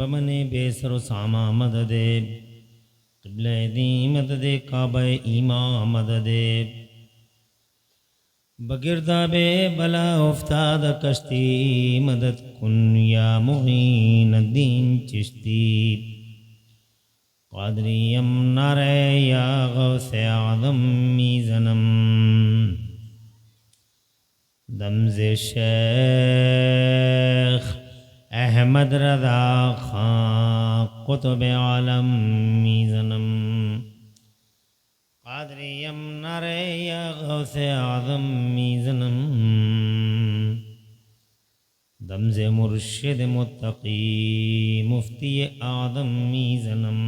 बमने बेसर सामा मददे क़िबले दी मददे काबे ईमा मददे बगिरदाबे बला उफ्ताद कश्ती मदद कुन या मुहीन दीन चिश्ती क़ादरियम नारे या गौसे आदम मीज़नम दमज़े शेख अहमद रज़ा खां कुतुब आलम मीज़नम क़ादरियम नारे या गौसे आदम मीज़नम दमज़े मुर्शिद मुत्तकी मुफ्ती आदम मीज़नम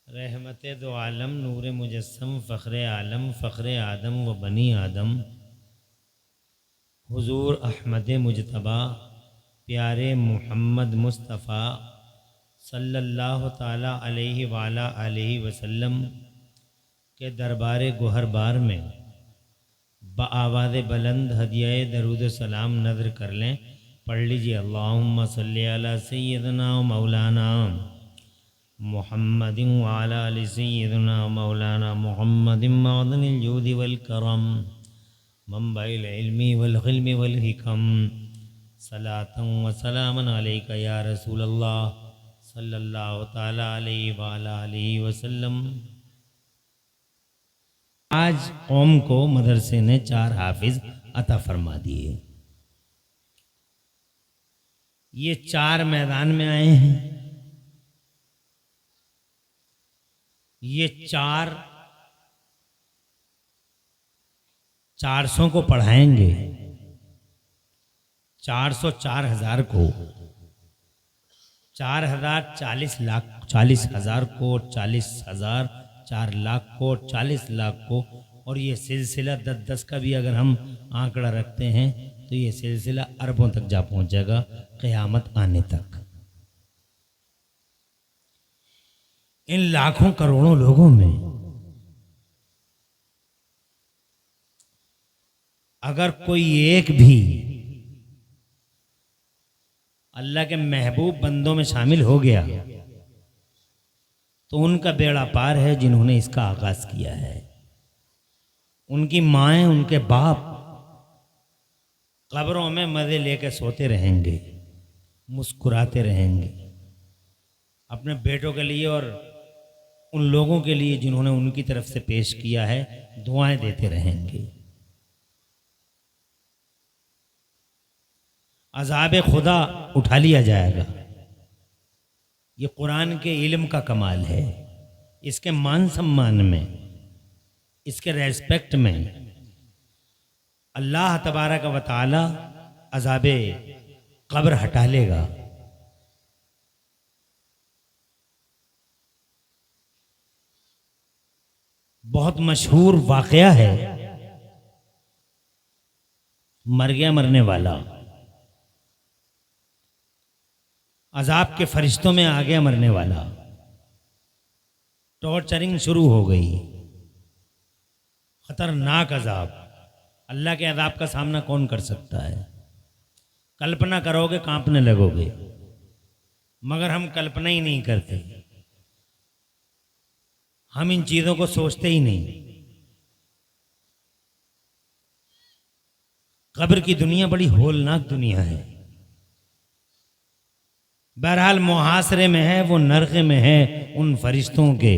रहमत दो आलम नूर मुजस्सम फ़ख्र आलम फ़ख्र आदम व बनी आदम हुज़ूर अहमद मुजतबा प्यारे मोहम्मद मुस्तफ़ा सल्लल्लाहु ताला अलैहि वाला अलैहि वसल्लम के दरबार गोहरबार में बआवाज़ बुलंद हदिया दरूद सलाम नज़र कर लें। पढ़ लीजिए अल्लाहुम्मा सल्ली अला सय्यदना मौलाना मुहम्मदिन व अला आलि सय्यदना मौलाना मुहम्मदिन मअदनिल जूदि वल करम मंबइल इल्मी वल हिल्मी वल हिकम सलातन व सलामन अलैका या रसूलल्लाह सल्लल्लाहु ताला अलैहि व अला आलिहि वसल्लम। आज कौम को मदरसे ने 4 हाफिज अता फरमा दिए। ये 4 मैदान में आए हैं। ये 400 को पढ़ाएंगे, 404,000 को, 40,000 को, 40,000, 4 लाख को, 40 लाख को, और ये सिलसिला 10-10 का भी अगर हम आंकड़ा रखते हैं तो ये सिलसिला अरबों तक जा पहुंचेगा क़यामत आने तक। इन लाखों करोड़ों लोगों में अगर कोई एक भी अल्लाह के महबूब बंदों में शामिल हो गया तो उनका बेड़ा पार है जिन्होंने इसका आगाज किया है। उनकी माएँ, उनके बाप कब्रों में मज़े लेकर सोते रहेंगे, मुस्कुराते रहेंगे अपने बेटों के लिए और उन लोगों के लिए जिन्होंने उनकी तरफ से पेश किया है, दुआएं देते रहेंगे। अज़ाब खुदा उठा लिया जाएगा। ये कुरान के इल्म का कमाल है। इसके मान सम्मान में, इसके रेस्पेक्ट में अल्लाह तबारक व तआला अज़ाब कब्र हटा लेगा। बहुत मशहूर वाक़या है, मर गया मरने वाला अजाब के फरिश्तों में आ गया मरने वाला, टॉर्चरिंग शुरू हो गई, खतरनाक अजाब। अल्लाह के अजाब का सामना कौन कर सकता है? कल्पना करोगे कांपने लगोगे, मगर हम कल्पना ही नहीं करते, हम इन चीजों को सोचते ही नहीं। कब्र की दुनिया बड़ी होलनाक दुनिया है। बहरहाल मुहासरे में है, वो नरक़े में है उन फरिश्तों के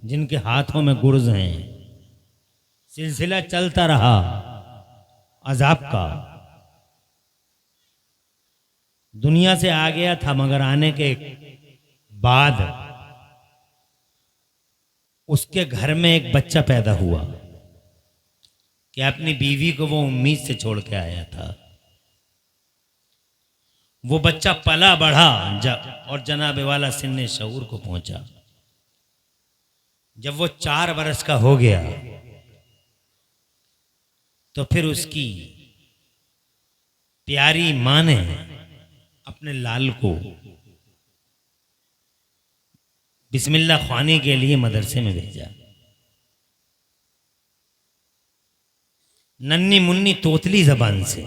जिनके हाथों में गुर्ज हैं। सिलसिला चलता रहा अजाब का, दुनिया से आ गया था, मगर आने के बाद उसके घर में एक बच्चा पैदा हुआ कि अपनी बीवी को वो उम्मीद से छोड़ के आया था। वो बच्चा पला बढ़ा और जनाबे वाला सिन्ने शऊर को पहुंचा। जब वो 4 बरस का हो गया तो फिर उसकी प्यारी मां ने अपने लाल को बिस्मिल्लाह ख्वानी के लिए मदरसे में भेजा। नन्ही मुन्नी तोतली जबान से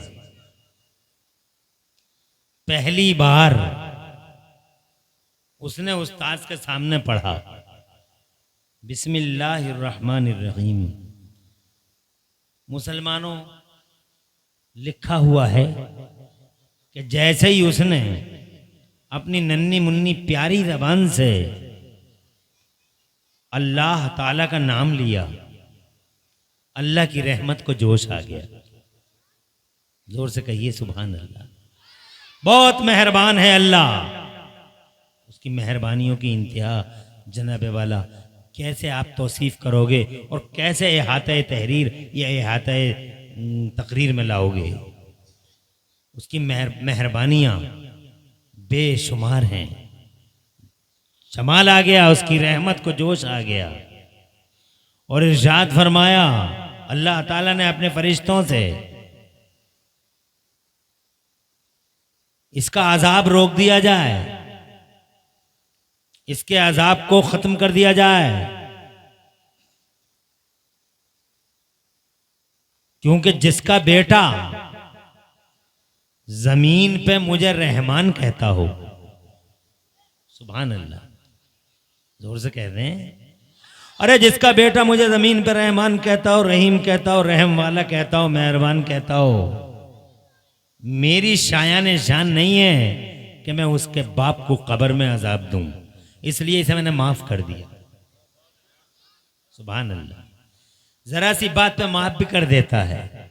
पहली बार उसने उस्ताद के सामने पढ़ा बिस्मिल्लाहिर्रहमानिर्रहीम। मुसलमानों, लिखा हुआ है कि जैसे ही उसने अपनी नन्ही मुन्नी प्यारी ज़बान से अल्लाह ताला का नाम लिया, अल्लाह की रहमत को जोश आ गया। जोर से कहिए सुभान अल्लाह। बहुत मेहरबान है अल्लाह, उसकी मेहरबानियों की इंतहा जनाबे वाला कैसे आप तौसीफ करोगे और कैसे इहाता तहरीर या इहाता तकरीर में लाओगे। उसकी मेहरबानियाँ बेशुमार हैं। जमाल आ गया, उसकी रहमत को जोश आ गया। और इरशाद फरमाया अल्लाह ताला ने अपने फरिश्तों से, इसका अजाब रोक दिया जाए, इसके अजाब को खत्म कर दिया जाए, क्योंकि जिसका बेटा जमीन पे मुझे रहमान कहता हो, सुभान अल्लाह, जोर से कह रहे हैं, अरे जिसका बेटा मुझे जमीन पे रहमान कहता हो, रहीम कहता हो, रहम वाला कहता हो, मेहरबान कहता हो, मेरी शायान शान नहीं है कि मैं उसके बाप को कब्र में अजाब दूं, इसलिए इसे मैंने माफ कर दिया। सुभान अल्लाह। जरा सी बात पे माफ भी कर देता है,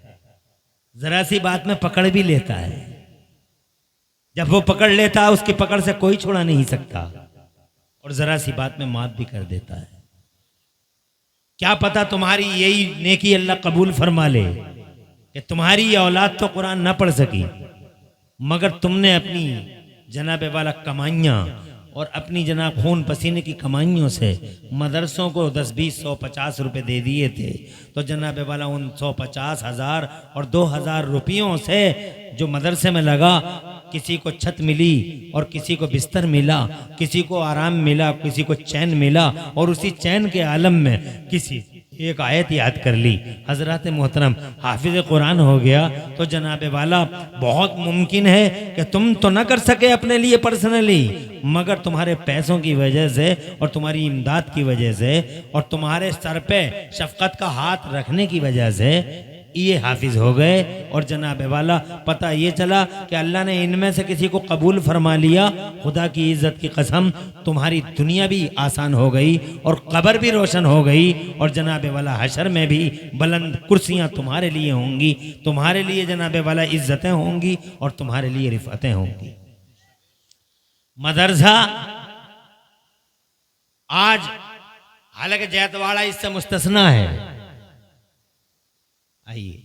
जरा सी बात में पकड़ भी लेता है। जब वो पकड़ लेता है उसकी पकड़ से कोई छोड़ा नहीं सकता, और जरा सी बात में माफ भी कर देता है। क्या पता तुम्हारी यही नेकी अल्लाह कबूल फरमा ले कि तुम्हारी ये औलाद तो कुरान ना पढ़ सकी, मगर तुमने अपनी जनाबे वाला कमाइयाँ और अपनी जनाब खून पसीने की कमाइयों से मदरसों को 10, 20, 100, 50 रुपये दे दिए थे, तो जनाबे वाला उन 150, 1000 और 2000 रुपयों से जो मदरसे में लगा, किसी को छत मिली और किसी को बिस्तर मिला, किसी को आराम मिला, किसी को चैन मिला, और उसी चैन के आलम में किसी एक आयत याद कर ली, हजरत मोहतरम हाफिज कुरान हो गया। तो जनाबे वाला बहुत मुमकिन है कि तुम तो ना कर सके अपने लिए पर्सनली, मगर तुम्हारे पैसों की वजह से और तुम्हारी इमदाद की वजह से और तुम्हारे सर पे शफकत का हाथ रखने की वजह से ये हाफिज हो गए। और जनाबे वाला पता ये चला कि अल्लाह ने इनमें से किसी को कबूल फरमा लिया। खुदा की इज्जत की कसम, तुम्हारी दुनिया भी आसान हो गई और कब्र भी रोशन हो गई, और जनाबे वाला हशर में भी बुलंद कुर्सियां तुम्हारे लिए होंगी, तुम्हारे लिए जनाबे वाला इज्जतें होंगी और तुम्हारे लिए रिफतें होंगी। मदरसा आज, हालांकि जैतवाड़ा इससे मुस्तस्ना है, आइए,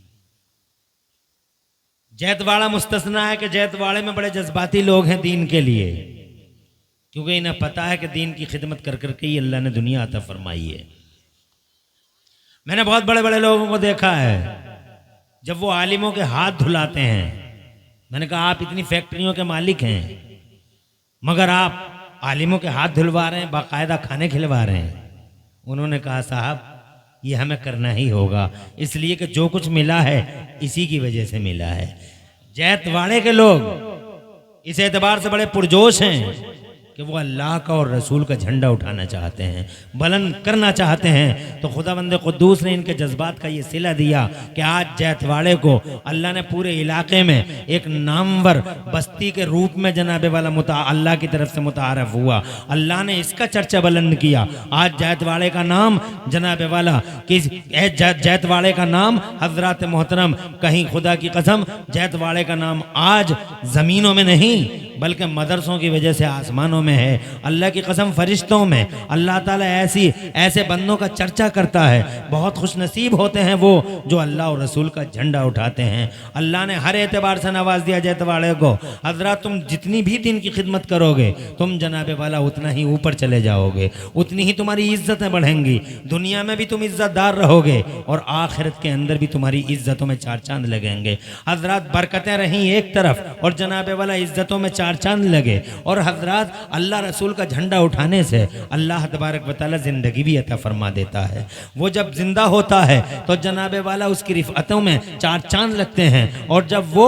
जैतवाड़ा मुस्तस्ना है कि जैतवाड़े में बड़े जज्बाती लोग हैं दीन के लिए, क्योंकि इन्हें पता है कि दीन की खिदमत कर करके ही अल्लाह ने दुनिया अता फरमाई है। मैंने बहुत बड़े बड़े लोगों को देखा है, जब वो आलिमों के हाथ धुलाते हैं, मैंने कहा आप इतनी फैक्ट्रियों के मालिक हैं, मगर आप आलिमों के हाथ धुलवा रहे हैं, बाकायदा खाने खिलवा रहे हैं। उन्होंने कहा साहब ये हमें करना ही होगा, इसलिए कि जो कुछ मिला है इसी की वजह से मिला है। जैतवाड़े के लोग इस एतबार से बड़े पुरजोश हैं कि वो अल्लाह का और रसूल का झंडा उठाना चाहते हैं, बुलंद करना चाहते हैं। तो खुदावंद कुद्दूस ने इनके जज्बात का ये सिला दिया कि आज जैतवाड़े को अल्लाह ने पूरे इलाके में एक नामवर बस्ती के रूप में जनाबे वाला अल्लाह की तरफ से मुतारफ हुआ। अल्लाह ने इसका चर्चा बुलंद किया। आज जैतवाड़े का नाम जनाबे वाला जैतवाड़े का नाम हजरत मोहतरम, कहीं खुदा की कसम जैतवाड़े का नाम आज ज़मीनों में नहीं बल्कि मदरसों की वजह से आसमानों में है। अल्लाह की कसम फरिश्तों में अल्लाह ताला ऐसे बंदों का चर्चा करता है। बहुत खुशनसीब होते हैं वो जो अल्लाह और रसूल का झंडा उठाते हैं। अल्लाह ने हर एतबार से नवाज दिया जैतवाड़े को। हजरत तुम जितनी भी दिन की खिदमत करोगे तुम जनाबे वाला उतना ही ऊपर चले जाओगे, उतनी ही तुम्हारी इज्जतें बढ़ेंगी। दुनिया में भी तुम इज्जतदार रहोगे और आखिरत के अंदर भी तुम्हारी इज्जतों में चार चांद लगेंगे। हजरत बरकतें रहीं एक तरफ और जनाबे वाला इज्जतों में चार चांद लगे। और हजरत अल्लाह रसूल का झंडा उठाने से अल्लाह तबारक व तआला जिंदगी भी अता फरमा देता है। वो जब जिंदा होता है तो जनाबे वाला उसकी रिफअतों में चार चांद लगते हैं, और जब वो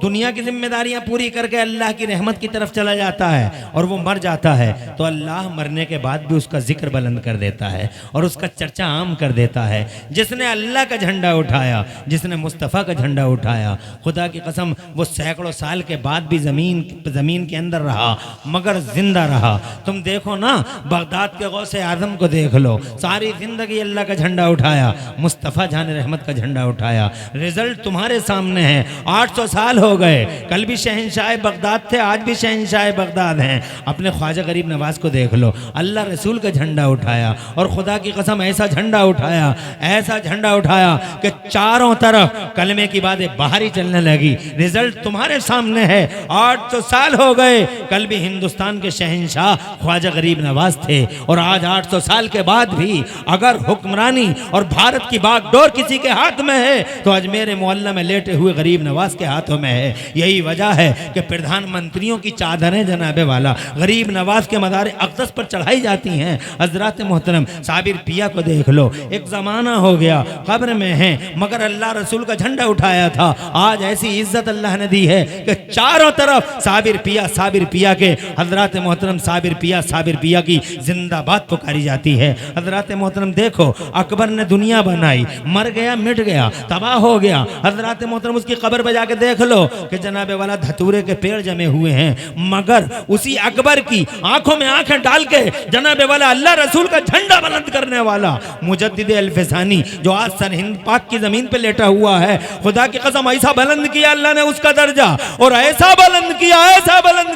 दुनिया की जिम्मेदारियां पूरी करके अल्लाह की रहमत की तरफ चला जाता है और वो मर जाता है, तो अल्लाह मरने के बाद भी उसका जिक्र बुलंद कर देता है और उसका चर्चा आम कर देता है। जिसने अल्लाह का झंडा उठाया, जिसने मुस्तफ़ा का झंडा उठाया, खुदा की कसम वो सैकड़ों साल के बाद भी ज़मीन के अंदर रहा मगर जिंदा रहा। तुम देखो ना, बगदाद के गौसे आज़म को देख लो, सारी ज़िंदगी अल्लाह का झंडा उठाया, मुस्तफ़ा जान रहमत का झंडा उठाया। रिजल्ट तुम्हारे सामने है। 800 साल हो गए, कल भी शहंशाह बगदाद थे, आज भी शहंशाह बगदाद हैं। अपने ख्वाजा गरीब नवाज को देख लो, अल्लाह रसूल का झंडा उठाया और खुदा की कसम ऐसा झंडा उठाया, ऐसा झंडा उठाया कि चारों तरफ कलमे की बातें बाहर ही चलने लगी। रिजल्ट तुम्हारे सामने है। 800 साल हो गए, कल भी हिंदुस्तान के शहंशाह ख्वाजा गरीब नवाज थे और आज 800 साल के बाद भी अगर हुक्मरानी और भारत की बागडोर किसी के हाथ में है तो अजमेर मोहल्ला में लेटे हुए गरीब नवाज के हाथों में है। यही वजह है कि प्रधानमंत्रियों की चादरें जनाबे वाला गरीब नवाज के मदार अक़दस पर चढ़ाई जाती हैं। हजरत मोहतरम साबिर पिया को देख लो, एक ज़माना हो गया कब्र में है मगर अल्लाह रसूल का झंडा उठाया था। आज ऐसी इज्जत अल्लाह ने दी है कि चारों तरफ साबिर पिया के हजरत मोहतरम साबिर पिया की जिंदाबाद पुकारी जाती है। हजरत मोहतरम देखो, अकबर ने दुनिया बनाई, मर गया, मिट गया, तबाह हो गया। हजरत मोहतरम उसकी कब्र पे जाके देख लो कि जनाबे वाला धतूरे के पेड़ जमे हुए हैं, मगर उसी अकबर की आंखों में आंखें डाल के जनाबे वाला अल्लाह रसूल का झंडा बुलंद करने वाला मुजद्दिद अल-फसानी जो आज सरहिंद पाक की जमीन पे लेटा हुआ है, खुदा की कसम ऐसा बुलंद किया अल्लाह ने उसका दर्जा, और ऐसा बुलंद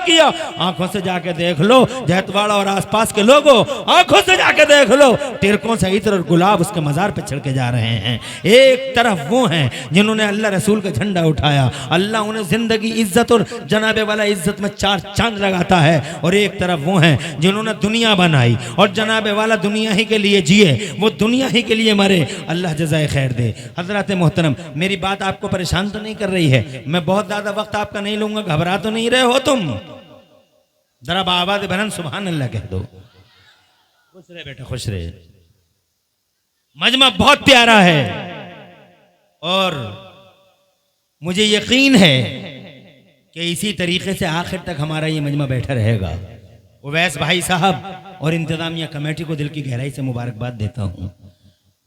किया, आंखों से जाके देख लो। जहतवाड़ा और आसपास के लोगों, आंखों से जाके देख लो, टिरकों से इत्र और गुलाब उसके मजार पे छिड़के जा रहे हैं। एक तरफ वो हैं जिन्होंने अल्लाह रसूल का झंडा उठाया, अल्लाह उन्हें जिंदगी इज्जत और जनाबे वाला इज्जत में 4 चांद लगाता है, और एक तरफ वो हैं जिन्होंने दुनिया बनाई और जनाबे वाला दुनिया ही के लिए जिए, वो दुनिया ही के लिए मरे। अल्लाह जज़ाए खैर दे। हजरत मोहतरम, मेरी बात आपको परेशान तो नहीं कर रही है? मैं बहुत ज्यादा वक्त आपका नहीं लूंगा, घबरा तो नहीं रहे हो तुम? जरा आवाज़ बुलंद सुभान अल्लाह कह दो। खुश रहे बेटा, खुश रहे। मजमा बहुत प्यारा है और मुझे यकीन है कि इसी तरीके से आखिर तक हमारा ये मजमा बैठा रहेगा। उवैस भाई साहब और इंतजामिया कमेटी को दिल की गहराई से मुबारकबाद देता हूँ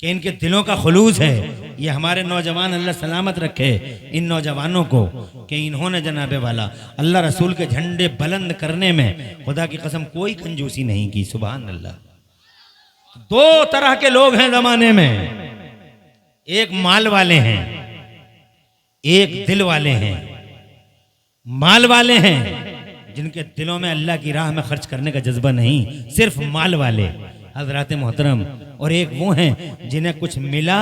कि इनके दिलों का खुलूस है। ये हमारे नौजवान अल्लाह सलामत रखे इन नौजवानों को कि इन्होंने जनाबे वाला अल्लाह रसूल के झंडे बुलंद करने में खुदा की कसम कोई कंजूसी नहीं की। सुभान अल्लाह। 2 तरह के लोग हैं जमाने में, एक माल वाले हैं, एक दिल वाले हैं। माल वाले हैं जिनके दिलों में अल्लाह की राह में खर्च करने का जज्बा नहीं, सिर्फ माल वाले हजरत मोहतरम। और एक वो हैं जिन्हें कुछ मिला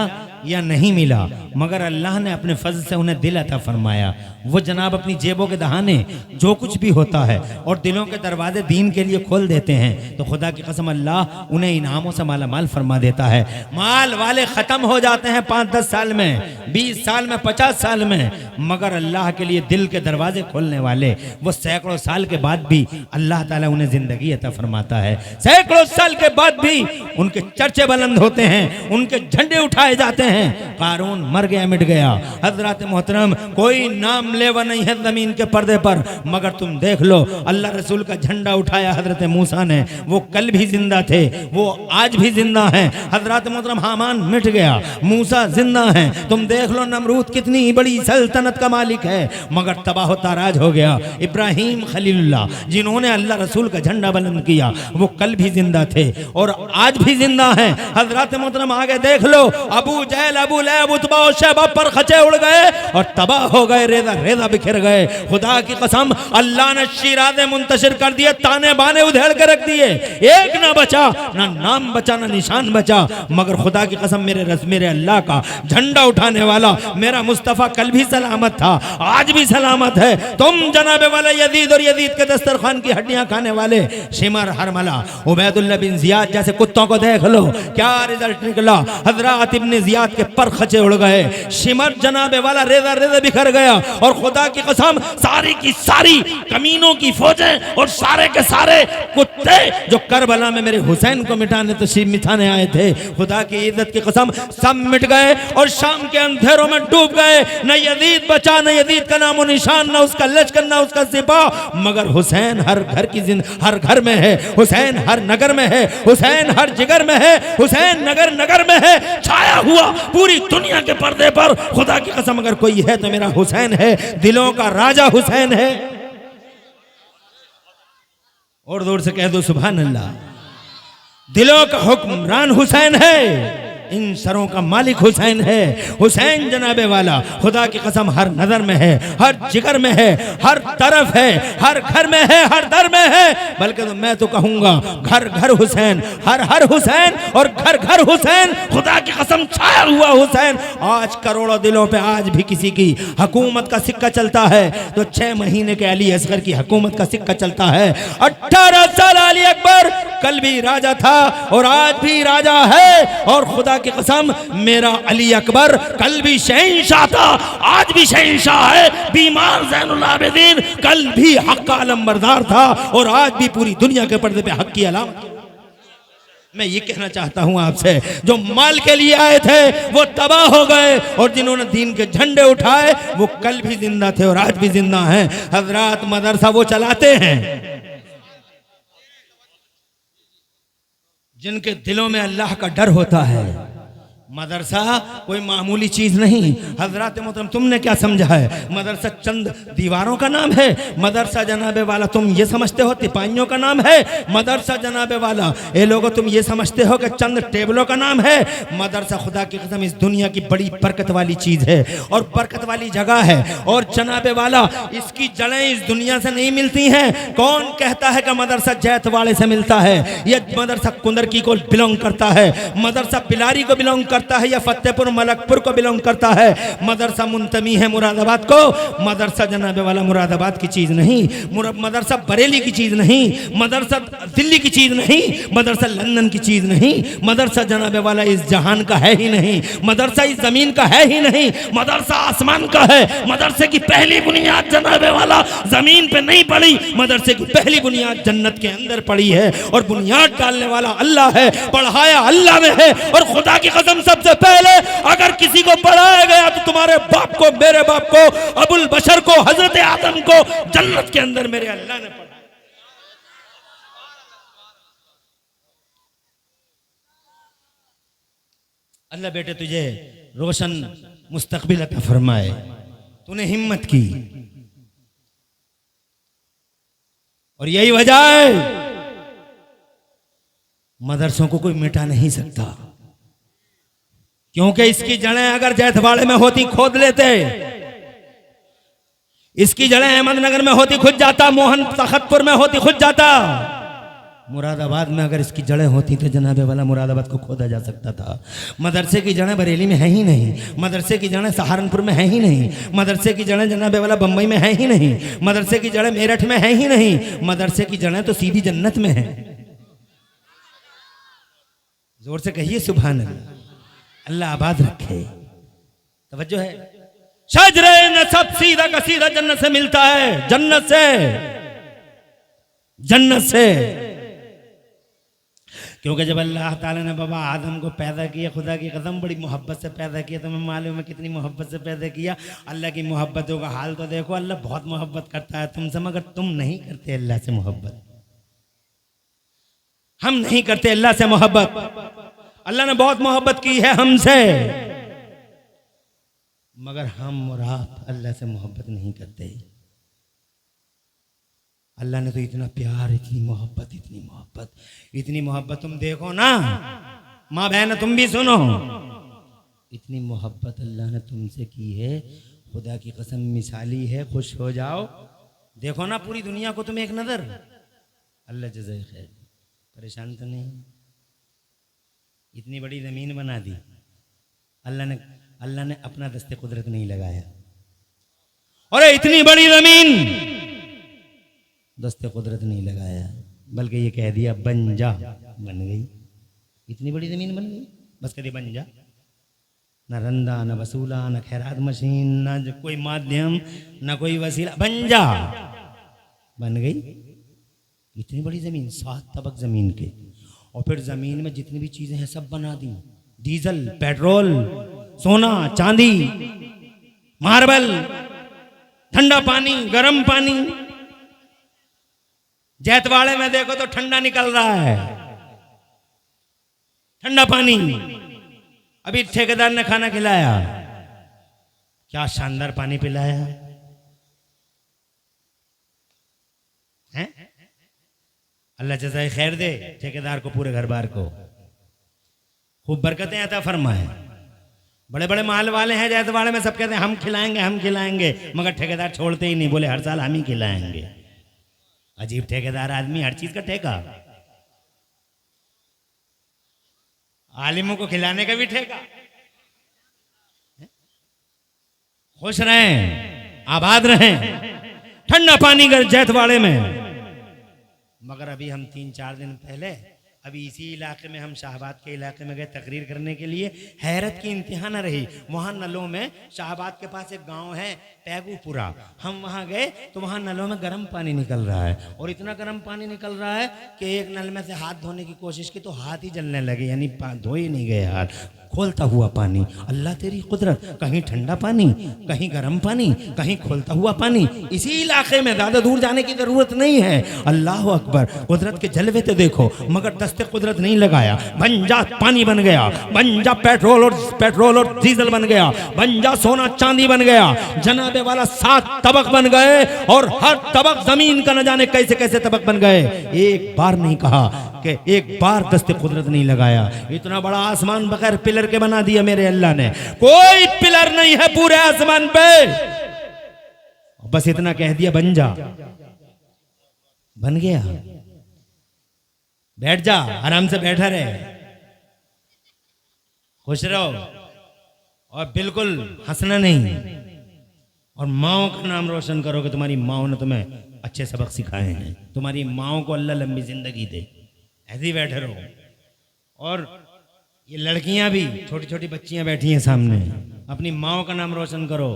या नहीं मिला मगर अल्लाह ने अपने फजल से उन्हें दिल अता फरमाया। वो जनाब अपनी जेबों के दहाने जो कुछ भी होता है और दिलों के दरवाजे दीन के लिए खोल देते हैं, तो खुदा की कसम अल्लाह उन्हें इनामों से माला माल फरमा देता है। माल वाले ख़त्म हो जाते हैं 5-10 साल में, 20 साल में, 50 साल में, मगर अल्लाह के लिए दिल के दरवाजे खोलने वाले वो सैकड़ों साल के बाद भी अल्लाह ताला उन्हें ज़िंदगी अता फरमाता है। सैकड़ों साल के बाद भी उनके चर्चे बुलंद होते हैं, उनके झंडे उठाए जाते हैं। कारून मर गया, मिट गया। हजरत मोहतरम, कोई नाम लेवा नहीं है जमीन के पर्दे पर, मगर तुम देख लो अल्लाह रसूल का झंडा उठाया हजरत मूसा ने। वो कल भी जिंदा थे, वो आज भी जिंदा हैं। हजरत मोहतरम, हामान मिट गया, मूसा जिंदा हैं। तुम देख लो नमरूद कितनी बड़ी सल्तनत का मालिक है मगर तबाह ताराज हो गया। इब्राहिम खलीलुल्लाह जिन्होंने अल्लाह रसूल का झंडा बुलंद किया, वो कल भी जिंदा थे और आज भी जिंदा हैं। हजरत मोहतरम आगे देख लो, अबू जहल, अबू लहब, उतबा और शैबा पर खचे उड़ गए और तबाह हो गए, रेजा रेजा बिखर गए। खुदा की कसम अल्लाह ने शिराज़े मुंतशिर कर दिए, ताने बाने उधेड़ के रख दिए, एक ना बचा, ना नाम बचा, ना निशान बचा। मगर खुदा की कसम मेरे अल्लाह का झंडा उठाने वाला मेरा मुस्तफ़ा कल भी सलामत था, आज भी सलामत है। तुम जनाबे वाला यजीद और यजीद के दस्तरखान की हड्डियां खाने वाले शिमर हरमला, उबैदुल्लाह बिन जियाद जैसे कुत्तों को देख लो, क्या रिजल्ट निकला। हजरत इब्न जियाद फरियाद के पर खचे उड़ गए, शिमर जनाबे वाला रेजा रेजा बिखर गया। और खुदा की कसम सारी की सारी कमीनों की फौजें और सारे के सारे कुत्ते जो करबला में मेरे हुसैन को मिटाने आए थे, खुदा की इज्जत की कसम सब मिट गए और शाम के अंधेरों में डूब गए। न यजीद बचा, न यजीद का नामो निशान, न उसका लश्कर, न उसका सिपाह। मगर हुसैन हर घर में है, हुसैन हर नगर में है, हुसैन हर जिगर में है, हुसैन नगर नगर में है, छाया हुआ पूरी दुनिया के पर्दे पर। खुदा की कसम अगर कोई है तो मेरा हुसैन है, दिलों का राजा हुसैन है। और जोर से कह दो सुभान अल्लाह। दिलों का हुक्मरान हुसैन है, इन सरों का मालिक हुसैन है। हुसैन जनाबे वाला खुदा की कसम हर नजर में है, हर जिगर में है, हर तरफ है, हर घर में है, हर दर में है। बल्कि तो मैं तो कहूंगा घर घर हुसैन, हर हर हुसैन और घर घर हुसैन। खुदा की कसम छाया हुआ हुसैन। आज करोड़ों दिलों पे आज भी किसी की हुकूमत का सिक्का चलता है तो 6 महीने के अली असगर की हुकूमत का सिक्का चलता है। 18 साल अली अकबर कल भी राजा था और आज भी राजा है। और खुदा की कसम मेरा अली अकबर कल भी शहंशाह था, आज भी शहंशाह है। बीमार ज़ैनुल आबिदीन कल भी हक का अलमबरदार था और आज भी पूरी दुनिया के पर्दे पे हक की अलामत। मैं ये कहना चाहता हूं आपसे, जो माल के लिए आए थे वो तबाह हो गए और जिन्होंने दीन के झंडे उठाए वो कल भी जिंदा थे और आज भी जिंदा हैं। हजरात मदरसा वो चलाते हैं जिनके दिलों में अल्लाह का डर होता है। मदरसा कोई मामूली चीज नहीं। हजरत मोहतरम तुमने क्या समझा है? मदरसा चंद दीवारों का नाम है? मदरसा जनाबे वाला तुम ये समझते हो तिपाहियों का नाम है? मदरसा जनाबे वाला ये लोगों तुम ये समझते हो कि चंद टेबलों का नाम है? मदरसा खुदा की कसम इस दुनिया की बड़ी बरकत वाली चीज है और बरकत वाली जगह है। और जनाबे वाला इसकी जड़ें इस दुनिया से नहीं मिलती हैं। कौन कहता है कि मदरसा जैतवाड़े से मिलता है? यह मदरसा कुंदरकी को बिलोंग करता है, मदरसा बिलारी को बिलोंग करता है या फतेहपुर मलकपुर को बिलोंग करता है। मदरसा मुंतमी है मुरादाबाद को। मदरसा जनाबे वाला मुरादाबाद की चीज नहीं, मदरसा बरेली की चीज नहीं, मदरसा दिल्ली की चीज नहीं, मदरसा लंदन की चीज नहीं। मदरसा जनाबे वाला इस जहान का है ही नहीं, मदरसा इस जमीन का है ही नहीं, मदरसा आसमान का है। मदरसे की पहली बुनियाद जनाबे वाला जमीन पे नहीं पड़ी, मदरसे की पहली बुनियाद जन्नत के अंदर पड़ी है और बुनियाद डालने वाला अल्लाह है, पढ़ाया अल्लाह ने है। और खुदा की कसम सबसे पहले अगर किसी को पढ़ाया गया तो तुम्हारे बाप को, मेरे बाप को, अबुल बशर को, हजरत आदम को जन्नत के अंदर मेरे अल्लाह ने पढ़ाया। अल्लाह बेटे तुझे रोशन मुस्तकबिल अता फरमाए। तूने हिम्मत की और यही वजह है मदरसों को कोई मिटा नहीं सकता, क्योंकि इसकी जड़ें अगर जैतवाड़े में होती खोद लेते, इसकी जड़ें अहमदनगर में होती खुद जाता, मोहन तखतपुर में होती खुद जाता, मुरादाबाद में अगर इसकी जड़ें होती तो जनाबे वाला मुरादाबाद को खोदा जा सकता था। मदरसे की जड़ें बरेली में है ही नहीं, मदरसे की जड़ें सहारनपुर में है ही नहीं, मदरसे की जड़ें जनाबे वाला बम्बई में है ही नहीं, मदरसे की जड़ें मेरठ में है ही नहीं, मदरसे की जड़ें तो सीधी जन्नत में है। जोर से कहिए सुभान अल्लाह। अल्लाह आबाद रखे। तवज्जो है। शजरे नसब सीधा का सीधा जन्नत से मिलता है, जन्नत से, जन्नत से। क्योंकि जब अल्लाह ताला ने बाबा आदम को पैदा किया, खुदा की कसम बड़ी मोहब्बत से पैदा किया। तुम्हें मालूम है कितनी मोहब्बत से पैदा किया? अल्लाह की मोहब्बतों का हाल तो देखो। अल्लाह बहुत मोहब्बत करता है तुमसे, मगर तुम नहीं करते अल्लाह से मोहब्बत। हम नहीं करते अल्लाह से मोहब्बत। अल्लाह ने बहुत मोहब्बत की है हमसे, मगर हम और आप अल्लाह से मोहब्बत नहीं करते। अल्लाह ने तो इतना प्यार, इतनी मोहब्बत, इतनी मोहब्बत, इतनी मोहब्बत। तुम देखो ना माँ बहन, तुम भी सुनो, इतनी मोहब्बत अल्लाह ने तुमसे की है। खुदा की कसम मिसाली है, खुश हो जाओ। देखो ना पूरी दुनिया को तुम एक नजर। अल्लाह जज़ाए खैर। परेशान तो नहीं? इतनी बड़ी ज़मीन बना दी अल्लाह ने अपना दस्ते कुदरत नहीं लगाया। और इतनी बड़ी ज़मीन दस्ते कुदरत नहीं लगाया, बल्कि ये कह दिया बन जा, बन गई। इतनी बड़ी ज़मीन बन गई, बस कह दिया बन जा। न रंदा, न वसूला, न खैरात मशीन, न कोई माध्यम, न कोई वसीला, बन जा। बन गई इतनी बड़ी जमीन, 7 तबक जमीन के, और फिर जमीन में जितनी भी चीजें हैं सब बना दी। डीजल, पेट्रोल, सोना, चांदी, मार्बल, ठंडा पानी, गर्म पानी। जैतवाड़े में देखो तो ठंडा निकल रहा है, ठंडा पानी। अभी ठेकेदार ने खाना खिलाया, क्या शानदार पानी पिलाया है। अल्लाह जज़ाए खैर दे ठेकेदार को, पूरे घर बार को खूब बरकतें अता फरमाए। बड़े बड़े माल वाले हैं जैतवाड़े में, सब कहते हैं हम खिलाएंगे हम खिलाएंगे, मगर ठेकेदार छोड़ते ही नहीं, बोले हर साल हम ही खिलाएंगे। अजीब ठेकेदार आदमी, हर चीज का ठेका। आलिमों को खिलाने का भी ठेका। खुश रहें, आबाद रहें, ठंडा पानी कर जैतवाड़े में। मगर अभी हम 3-4 दिन पहले अभी इसी इलाके में, हम शाहबाद के इलाके में गए तकरीर करने के लिए। हैरत की इंतहा न रही, वहाँ नलों में, शाहबाद के पास एक गांव है पैगूपुरा, हम वहाँ गए तो वहाँ नलों में गर्म पानी निकल रहा है, और इतना गर्म पानी निकल रहा है कि एक नल में से हाथ धोने की कोशिश की तो हाथ ही जलने लगे, यानी धो ही नहीं गए हाथ। खोलता हुआ पानी, अल्लाह तेरी कुदरत, कहीं ठंडा पानी, कहीं गर्म पानी, कहीं खोलता हुआ पानी। इसी इलाके में, ज़्यादा दूर जाने की ज़रूरत नहीं है। अल्लाह अकबर, कुदरत के जलवे तो देखो, मगर दस्ते कुदरत नहीं लगाया। बन जा पानी बन गया, बन जा पेट्रोल और डीजल बन गया, बन जा सोना चांदी बन गया। जनाबे वाला 7 तबक बन गए, और हर तबक जमीन का न जाने कैसे कैसे तबक बन गए। एक बार नहीं कहा कि एक बार दस्ते कुदरत नहीं लगाया। इतना बड़ा आसमान बगैर पिलर के बना दिया मेरे अल्लाह ने, कोई पिलर नहीं है पूरे आसमान पे। बस इतना कह दिया बन जा, बन गया। बैठ जा, आराम से बैठा रहे, खुश रहो, और बिल्कुल हंसना नहीं, और माओ का नाम रोशन करो कि तुम्हारी माओ ने तुम्हें अच्छे सबक सिखाए हैं। तुम्हारी माओ को अल्लाह लंबी जिंदगी दे, ऐसे ही बैठे रहो। और ये लड़कियां भी, छोटी छोटी बच्चियां बैठी हैं सामने, अपनी माओ का नाम रोशन करो।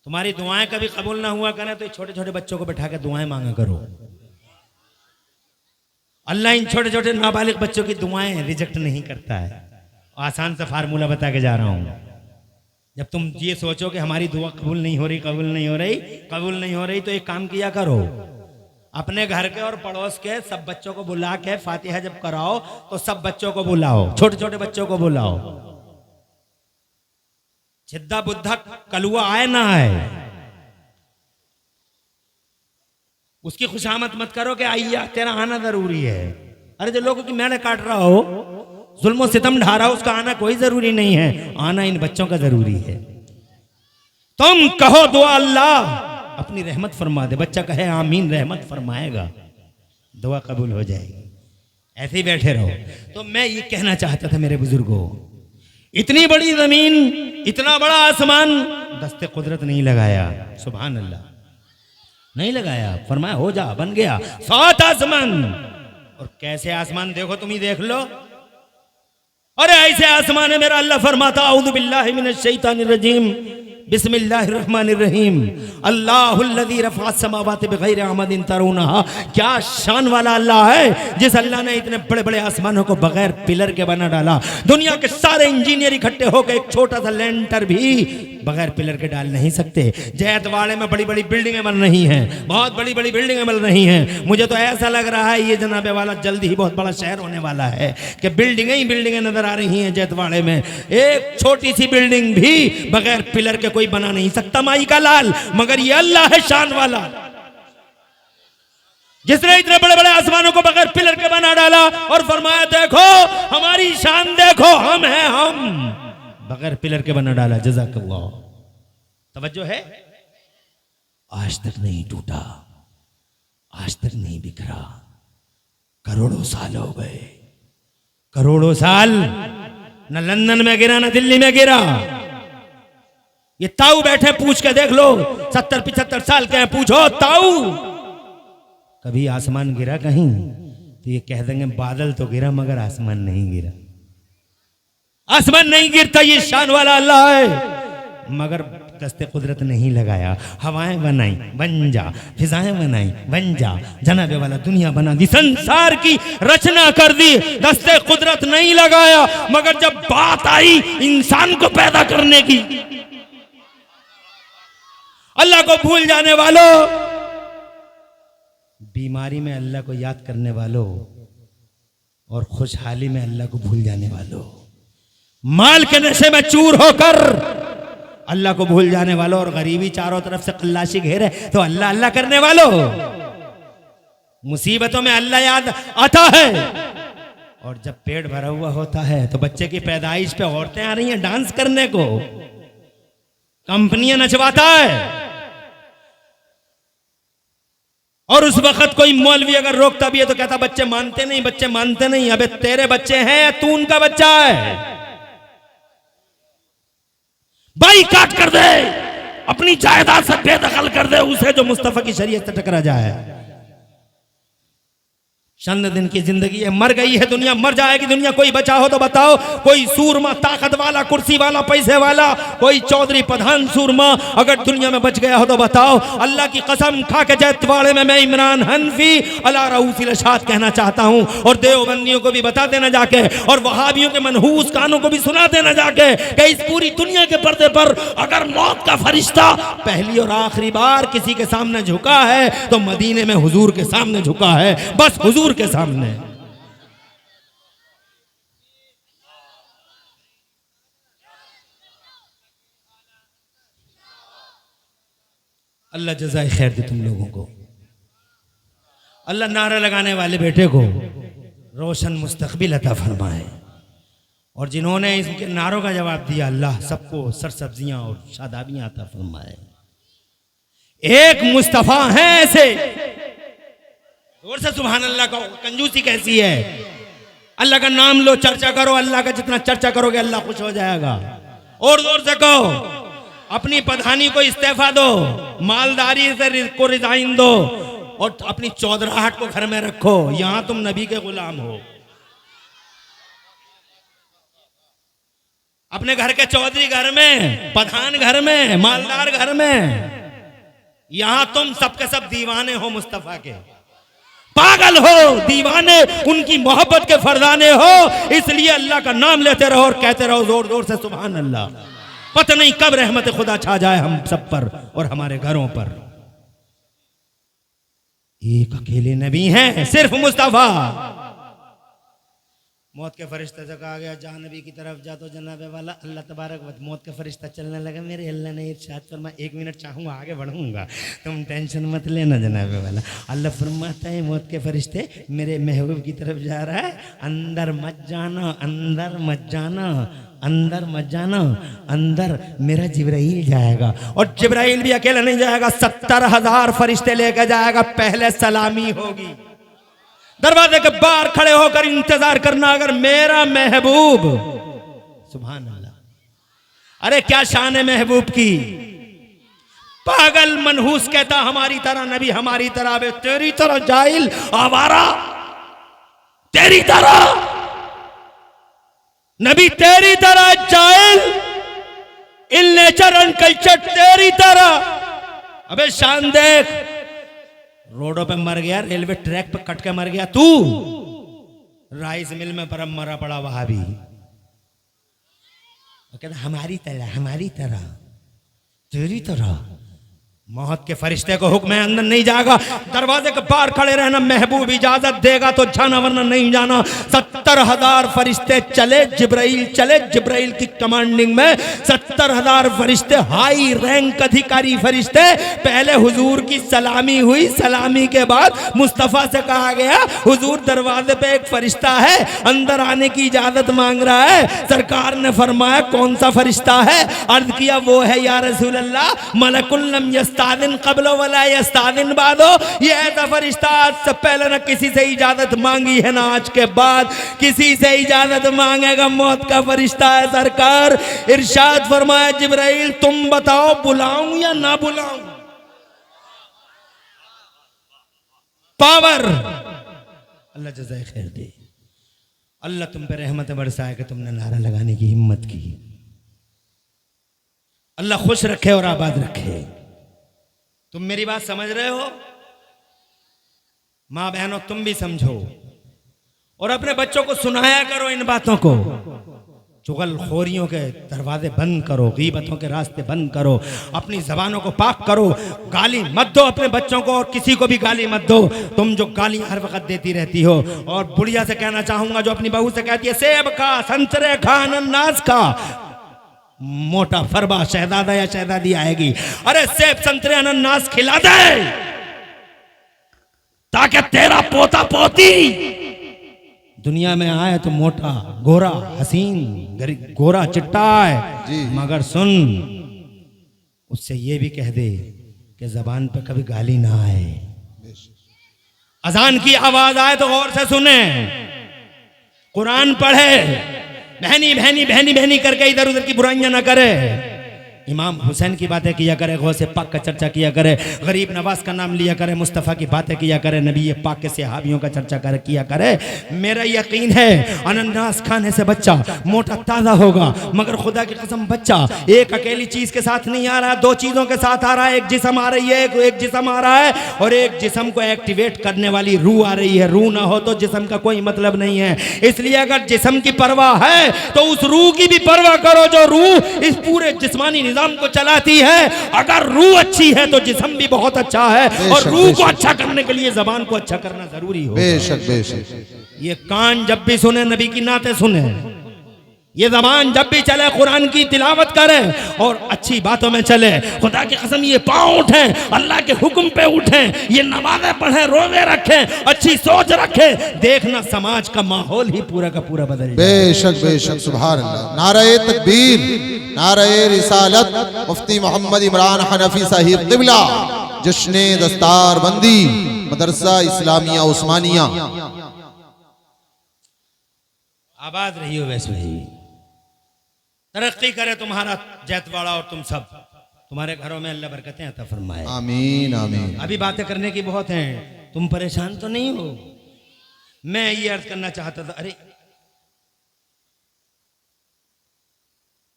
तुम्हारी दुआएं कभी कबूल ना हुआ करें तो छोटे छोटे बच्चों को बैठा के दुआएं मांगा करो। अल्लाह इन छोटे छोटे नाबालिग बच्चों की दुआएं रिजेक्ट नहीं करता है। आसान सा फार्मूला बता के जा रहा हूं। जब तुम ये सोचो कि हमारी दुआ कबूल नहीं हो रही, तो एक काम किया करो, अपने घर के और पड़ोस के सब बच्चों को बुला के फातिहा जब कराओ तो सब बच्चों को बुलाओ, छोटे छोटे बच्चों को बुलाओ। जिद्दा बुद्धा कलुआ आए ना आए, उसकी खुशामद मत करो कि आइया तेरा आना जरूरी है। अरे जो लोगों की मेड़े काट रहा हो, जुल्म सितम ढा रहा हो, उसका आना कोई जरूरी नहीं है, आना इन बच्चों का जरूरी है। तुम कहो दुआ अल्लाह अपनी रहमत फरमा दे, बच्चा कहे आमीन, रहमत फरमाएगा, दुआ कबूल हो जाएगी। ऐसे ही बैठे रहो। तो मैं ये कहना चाहता था मेरे बुजुर्गों, इतनी बड़ी जमीन, इतना बड़ा आसमान, दस्ते कुदरत नहीं लगाया, सुभान अल्लाह, नहीं लगाया, फरमाया हो जा, बन गया। 7 आसमान, और कैसे आसमान देखो, तुम ही देख लो। अरे ऐसे आसमान है, मेरा अल्लाह फरमाता औज़ु बिल्लाहि मिनश शैतानिर रजीम, बिस्मिल्लाहिर्रहमानिर्रहीम, अल्लाहुल्लज़ी रफ़अ समावाति बिग़ैरि अमदिन तरूनहा। क्या शान वाला अल्लाह है, जिस अल्लाह ने इतने बड़े बड़े आसमानों को बगैर पिलर के बना डाला। दुनिया के सारे इंजीनियर इकट्ठे होकर एक छोटा सा लेंटर भी बगैर पिलर के डाल नहीं सकते। जैतवाड़े में बड़ी बड़ी बिल्डिंगें बन रही हैं, बहुत बड़ी बड़ी बिल्डिंगें बन रही हैं। मुझे तो ऐसा लग रहा है ये जनाबे वाला जल्दी ही बहुत बड़ा शहर होने वाला है कि बिल्डिंगें ही बिल्डिंगें नजर आ रही हैं जैतवाड़े में। एक छोटी सी बिल्डिंग भी बगैर पिलर के कोई बना नहीं सकता, माई का लाल, मगर ये अल्लाह है शान वाला, जिसने इतने बड़े बड़े आसमानों को बगैर पिलर के बना डाला और फरमाया देखो हमारी शान देखो, हम हैं, हम बगैर पिलर के बना डाला। जज़ाकल्लाह। तवज्जो है, आज तक नहीं टूटा, आज तक नहीं बिखरा, करोड़ों साल हो गए, करोड़ों साल, न लंदन में गिरा, न दिल्ली में गिरा। ये ताऊ बैठे, पूछ के देख लो, 70-75 साल के हैं, पूछो ताऊ कभी आसमान गिरा कहीं? तो ये कह देंगे बादल तो गिरा मगर आसमान नहीं गिरा। आसमान नहीं गिरता, ये शान वाला अल्लाह है, मगर दस्ते कुदरत नहीं लगाया। हवाएं बनाई, बन जा, फिजाएं बनाई, बन जा, जनाबे वाला दुनिया बना दी, संसार की रचना कर दी, दस्ते कुदरत नहीं लगाया। मगर जब बात आई इंसान को पैदा करने की, अल्लाह को भूल जाने वालों, बीमारी में अल्लाह को याद करने वालों, और खुशहाली में अल्लाह को भूल जाने वालों, माल के नशे में चूर होकर अल्लाह को भूल जाने वालों, और गरीबी चारों तरफ से कल्लाशी घेरे तो अल्लाह अल्लाह करने वालों, मुसीबतों में अल्लाह याद आता है। और जब पेट भरा हुआ होता है तो बच्चे की पैदाइश पे औरतें आ रही हैं डांस करने को, कंपनियां नचवाता है, और उस वक्त कोई मौलवी अगर रोकता भी है तो कहता बच्चे मानते नहीं, बच्चे मानते नहीं। अबे तेरे बच्चे हैं या तू उनका बच्चा है? बाईकाट कर दे, अपनी जायदाद से बेदखल कर दे उसे जो मुस्तफा की शरीयत से टकरा जाए। चंद दिन की जिंदगी है, मर गई है दुनिया, मर जाएगी दुनिया। कोई बचा हो तो बताओ, कोई सूरमा ताकत वाला, कुर्सी वाला, पैसे वाला, कोई चौधरी प्रधान सूरमा अगर दुनिया में बच गया हो तो बताओ। अल्लाह की कसम खा के जैतवाड़े में मैं इमरान हनफी अला रऊसिल अशाद कहना चाहता हूं, और देवबंदियों को भी बता देना जाके, और वहाबियों के मनहूस कानों को भी सुना देना जाके कि इस पूरी दुनिया के पर्दे पर अगर मौत का फरिश्ता पहली और आखिरी बार किसी के सामने झुका है तो मदीने में हुजूर के सामने झुका है, बस हुजूर के सामने। अल्लाह जज़ाए खैर दे तुम लोगों को। अल्लाह नारा लगाने वाले बेटे को रोशन मुस्तकबिल अता फरमाए, और जिन्होंने इनके नारों का जवाब दिया अल्लाह सबको सरसब्जियां और शादाबियां अता फरमाए। एक मुस्तफा है ऐसे, और से सुभान अल्लाह का कंजूसी कैसी है। अल्लाह का नाम लो, चर्चा करो, अल्लाह का जितना चर्चा करोगे अल्लाह खुश हो जाएगा। और जोर से कहो, अपनी प्रधानी को इस्तीफा दो, मालदारी से को रिजाइन दो, और अपनी चौधराहट को घर में रखो, यहां तुम नबी के गुलाम हो। अपने घर के चौधरी घर में, प्रधान घर में, मालदार घर में, यहां तुम सबके सब दीवाने हो मुस्तफा के, पागल हो, दीवाने, उनकी मोहब्बत के फरजाने हो। इसलिए अल्लाह का नाम लेते रहो और कहते रहो जोर जोर से सुभान अल्लाह। पता नहीं कब रहमत खुदा छा जाए हम सब पर और हमारे घरों पर। एक अकेले नबी हैं, सिर्फ मुस्तफा। मौत के फरिश्ते से कहा गया जा नबी की तरफ जा, तो जनाबे वाला अल्लाह तबारक व मौत का फरिश्ता चलने लगा। मेरे अल्लाह ने इरशाद फरमाया 1 मिनट चाहूँगा आगे बढ़ूंगा, तुम टेंशन मत लेना जनाबे वाला। अल्लाह फरमाता है मौत के फरिश्ते मेरे महबूब की तरफ जा रहा है, अंदर मत जाना, अंदर मत जाना, अंदर मत जाना, अंदर मेरा जिब्राइल जाएगा। और जिब्राइल भी अकेला नहीं जाएगा, 70,000 फरिश्ते लेकर जाएगा। पहले सलामी होगी, दरवाजे के बाहर खड़े होकर इंतजार करना। अगर मेरा महबूब, सुभान अल्लाह, अरे क्या शान है महबूब की। पागल मनहूस कहता हमारी तरह नबी, हमारी तरह, बे तेरी तरह जाहिल आवारा, तेरी तरह नबी, तेरी तरह जाहिल, इन नेचर अनकल्चर, तेरी तरह। अबे शान देख, रोडों पे मर गया, रेलवे ट्रैक पे कट के मर गया तू, राइस मिल में परम मरा पड़ा वहां भी। कहता हमारी तरह, हमारी तरह, तेरी तरह। मौत के फरिश्ते को हुक्म है अंदर नहीं जाएगा, दरवाजे के बाहर खड़े रहना। महबूब इजाजत देगा तो जाना, वरना नहीं जाना। 70,000 फरिश्ते चले, जिब्राइल चले, जिब्राइल की कमांडिंग में 70,000 फरिश्ते, हाई रैंक अधिकारी फरिश्ते। पहले हुजूर की सलामी हुई, सलामी के बाद मुस्तफा से कहा गया हुजूर दरवाजे पे एक फरिश्ता है, अंदर आने की इजाजत मांग रहा है। सरकार ने फरमाया कौन सा फरिश्ता है? अर्ज किया वो है या रसूल अल्लाह मलकुल लम यस्तादिन क़ब्लो वला यस्तादिन बादो। ये ऐसा फरिश्ता आज से पहले न किसी से इजाजत मांगी है, ना आज के बाद किसी से इजाजत मांगेगा। मौत का फरिश्ता है सरकार। इरशाद फरमाया जिब्राइल तुम बताओ बुलाऊं या ना बुलाऊं? पावर, अल्लाह जज़ाए खैर दे। अल्लाह तुम पे रहमत बरसाए कि तुमने नारा लगाने की हिम्मत की। अल्लाह खुश रखे और आबाद रखे। तुम मेरी बात समझ रहे हो? माँ बहनों तुम भी समझो और अपने बच्चों को सुनाया करो इन बातों को। चुगलखोरियों के दरवाजे बंद करो, गीबतों के रास्ते बंद करो, अपनी जबानों को पाक करो। गाली मत दो अपने बच्चों को और किसी को भी गाली मत दो। तुम जो गाली हर वक्त देती रहती हो। और बुढ़िया से कहना चाहूंगा जो अपनी बहू से कहती है सेब खा, संतरे खा, अनानास खा, मोटा फरबा शहजादा या शहजादी आएगी, अरे सेब संतरे अनानास खिला दे ताकि तेरा पोता पोती दुनिया में आए तो मोटा गोरा हसीन गोरा चिट्टा है। मगर सुन, उससे ये भी कह दे कि जबान पे कभी गाली ना आए। अजान की आवाज आए तो गौर से सुने, कुरान पढ़े, बहनी बहनी बहनी बहनी करके इधर उधर की बुराइयां ना करे। इमाम हुसैन की बातें किया करे, गौसे पाक का चर्चा किया करे, गरीब नवाज का नाम लिया करे, मुस्तफ़ा की बातें किया करे, नबी पाक के सहाबियों का चर्चा कर किया करे। मेरा यकीन है अनानास खाने से बच्चा मोटा ताज़ा होगा। मगर खुदा की कसम बच्चा एक अकेली चीज के साथ नहीं आ रहा, दो चीजों के साथ आ रहा है। एक जिस्म आ रही है, एक जिस्म आ रहा है और एक जिस्म को एक्टिवेट करने वाली रूह आ रही है। रूह ना हो तो जिस्म का कोई मतलब नहीं है। इसलिए अगर जिस्म की परवाह है तो उस रूह की भी परवाह करो जो रूह इस पूरे जिस्मानी निजाम को चलाती है। अगर रूह अच्छी है तो जिस्म भी बहुत अच्छा है और रूह को अच्छा करने के लिए जबान को अच्छा करना जरूरी हो। बेशक बेशक। ये कान जब भी सुने नबी की नाते सुने, ये जबान जब भी चले कुरान की तिलावत करे और अच्छी बातों में चले। खुदा की कसम ये पांव उठे, अल्लाह के हुक्म पे उठे, ये नमाजें पढ़े, रोजे रखे, अच्छी सोच रखे, देखना समाज का माहौल ही पूरा का पूरा बदल जाए। बेशक बेशक। सुभान अल्लाह। नारे तकबीर, नारे रिसालत। मुफ्ती मोहम्मद इमरान हनफी साहिब क़िबला, जश्ने दस्तार बंदी मदरसा इस्लामिया उस्मानिया। आबाद रही हो वैसे ही, तरक्की करे तुम्हारा जैतवाड़ा और तुम सब, तुम्हारे घरों में अल्लाह बरकतें अता फरमाए। आमीन आमीन। अभी बातें करने की बहुत हैं, तुम परेशान तो नहीं हो? मैं ये अर्ज करना चाहता था, अरे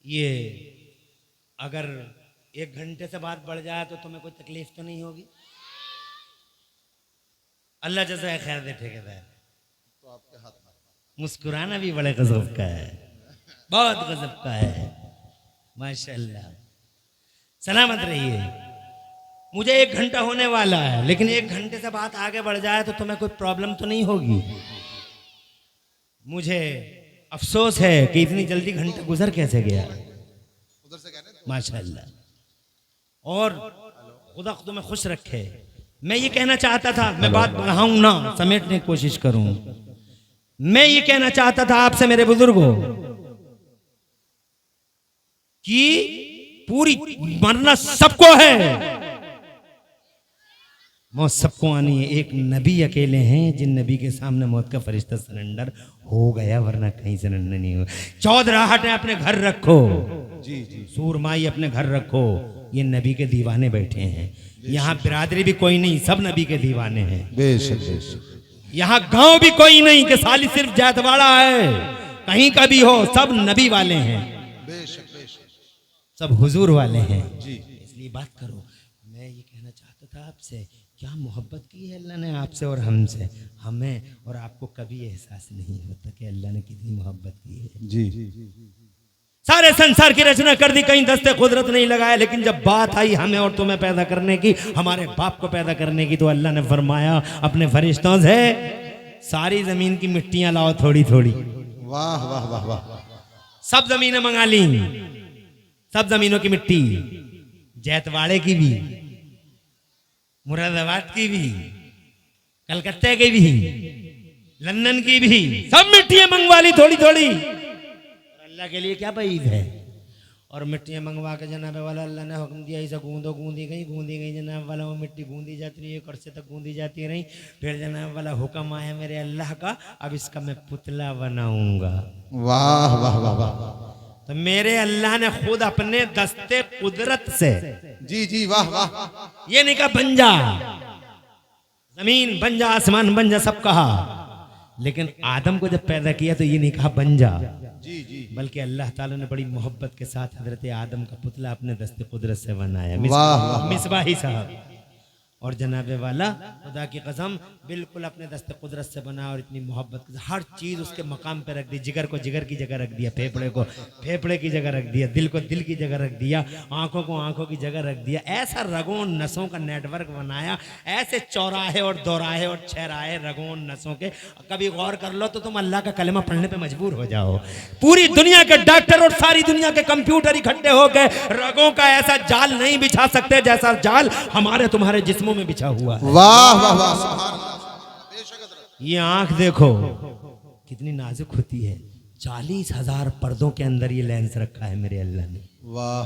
ये अगर 1 घंटे से बात बढ़ जाए तो तुम्हें कोई तकलीफ तो नहीं होगी? अल्लाह जज़ाए खैर दे ठेकेदार। तो आपके हाथ में मुस्कुराना भी बड़े गजब का है, बहुत गजब का है, माशाल्लाह। सलामत रहिए। मुझे 1 घंटा होने वाला है, लेकिन 1 घंटे से बात आगे बढ़ जाए तो तुम्हें कोई प्रॉब्लम तो नहीं होगी? मुझे अफसोस है कि इतनी जल्दी घंटा गुजर कैसे गया। उधर से कहने माशाल्लाह। और खुदा तुम्हें खुश रखे। मैं ये कहना चाहता था, मैं बात बढ़ाऊं ना, समेटने की कोशिश करूं। मैं ये कहना चाहता था आपसे मेरे बुजुर्गों कि पूरी मरना सबको है, मौत सबको आनी है। एक नबी अकेले हैं जिन नबी के सामने मौत का फरिश्ता सरेंडर हो गया, वरना कहीं सरेंडर नहीं हो। चौधराहटें अपने घर रखो, जी जी। सूरमाई अपने घर रखो। ये नबी के दीवाने बैठे हैं। यहाँ बिरादरी भी कोई नहीं, सब नबी के दीवाने हैं। बेशक बेशक। यहाँ गांव भी कोई नहीं कि साली सिर्फ जैतवाड़ा है, कहीं का भी हो, सब नबी वाले हैं, बेशक बेशक। सब हुजूर वाले हैं जी। इसलिए बात करो। मैं ये कहना चाहता था आपसे, क्या मोहब्बत की है अल्लाह ने आपसे और हमसे। हमें और आपको कभी एहसास नहीं होता कि अल्लाह ने कितनी मोहब्बत की है। जी। सारे संसार की रचना कर दी, कहीं दस्ते कुदरत नहीं लगाए, लेकिन जब बात आई हमें और तुम्हें पैदा करने की, हमारे बाप को पैदा करने की, तो अल्लाह ने फरमाया अपने फरिश्तों से, सारी जमीन की मिट्टियां लाओ थोड़ी थोड़ी। वाह वाह वाह वाह। सब जमीनें मंगा ली, सब जमीनों की मिट्टी, जैतवाड़े की भी, मुरादाबाद की भी, कलकत्ते की भी, लंदन की भी, सब मिट्टियां मंगवा ली थोड़ी थोड़ी। अल्लाह के लिए क्या बईद है। और मिट्टियाँ मंगवा के जनाब वाला अल्लाह ने हुक्म दिया, इसे गूंदो, गूंदी गई जनाब वाला, वो मिट्टी गूंदी जाती रही, एक अरसे तक गूंदी जाती रही। फिर जनाब वाला हुक्म आया मेरे अल्लाह का, अब इसका मैं पुतला बनाऊंगा। वाह वाह वाह वाह। तो मेरे अल्लाह ने खुद अपने दस्ते कुदरत से, जी जी वाह वाह। ये नहीं कहा बन जा, जमीन बन जा, आसमान बन जा, सब कहा। लेकिन आदम को जब पैदा किया तो ये नहीं कहा बन जा, जी जी बल्कि अल्लाह ताला ने बड़ी मोहब्बत के साथ हजरत आदम का पुतला अपने दस्ते कुदरत से बनाया। वाह, वाह। मिसबाही साहब और जनाबे वाला खुदा की कसम बिल्कुल अपने दस्ते कुदरत से बना और इतनी मोहब्बत के हर चीज़ उसके मकाम पे रख दी। जिगर को जिगर की जगह रख दिया, फेफड़े को फेफड़े की जगह रख दिया, दिल को दिल की जगह रख दिया, आंखों को आंखों की जगह रख दिया। ऐसा रगों नसों का नेटवर्क बनाया, ऐसे चौराहे और दोराहे और छहराहे रगों नसों के। कभी गौर कर लो तो तुम अल्लाह का कलमा पढ़ने पे मजबूर हो जाओ। पूरी दुनिया के डॉक्टर और सारी दुनिया के कंप्यूटर इकट्ठे होकर रगों का ऐसा जाल नहीं बिछा सकते जैसा जाल हमारे तुम्हारे जिस्मों में बिछा हुआ है। वाह वाह वाह, सुभान अल्लाह, बेशक हजरत। ये आंख देखो कितनी नाजुक होती है। 40,000 पर्दों के अंदर ये लेंस रखा है मेरे अल्लाह ने, वाह,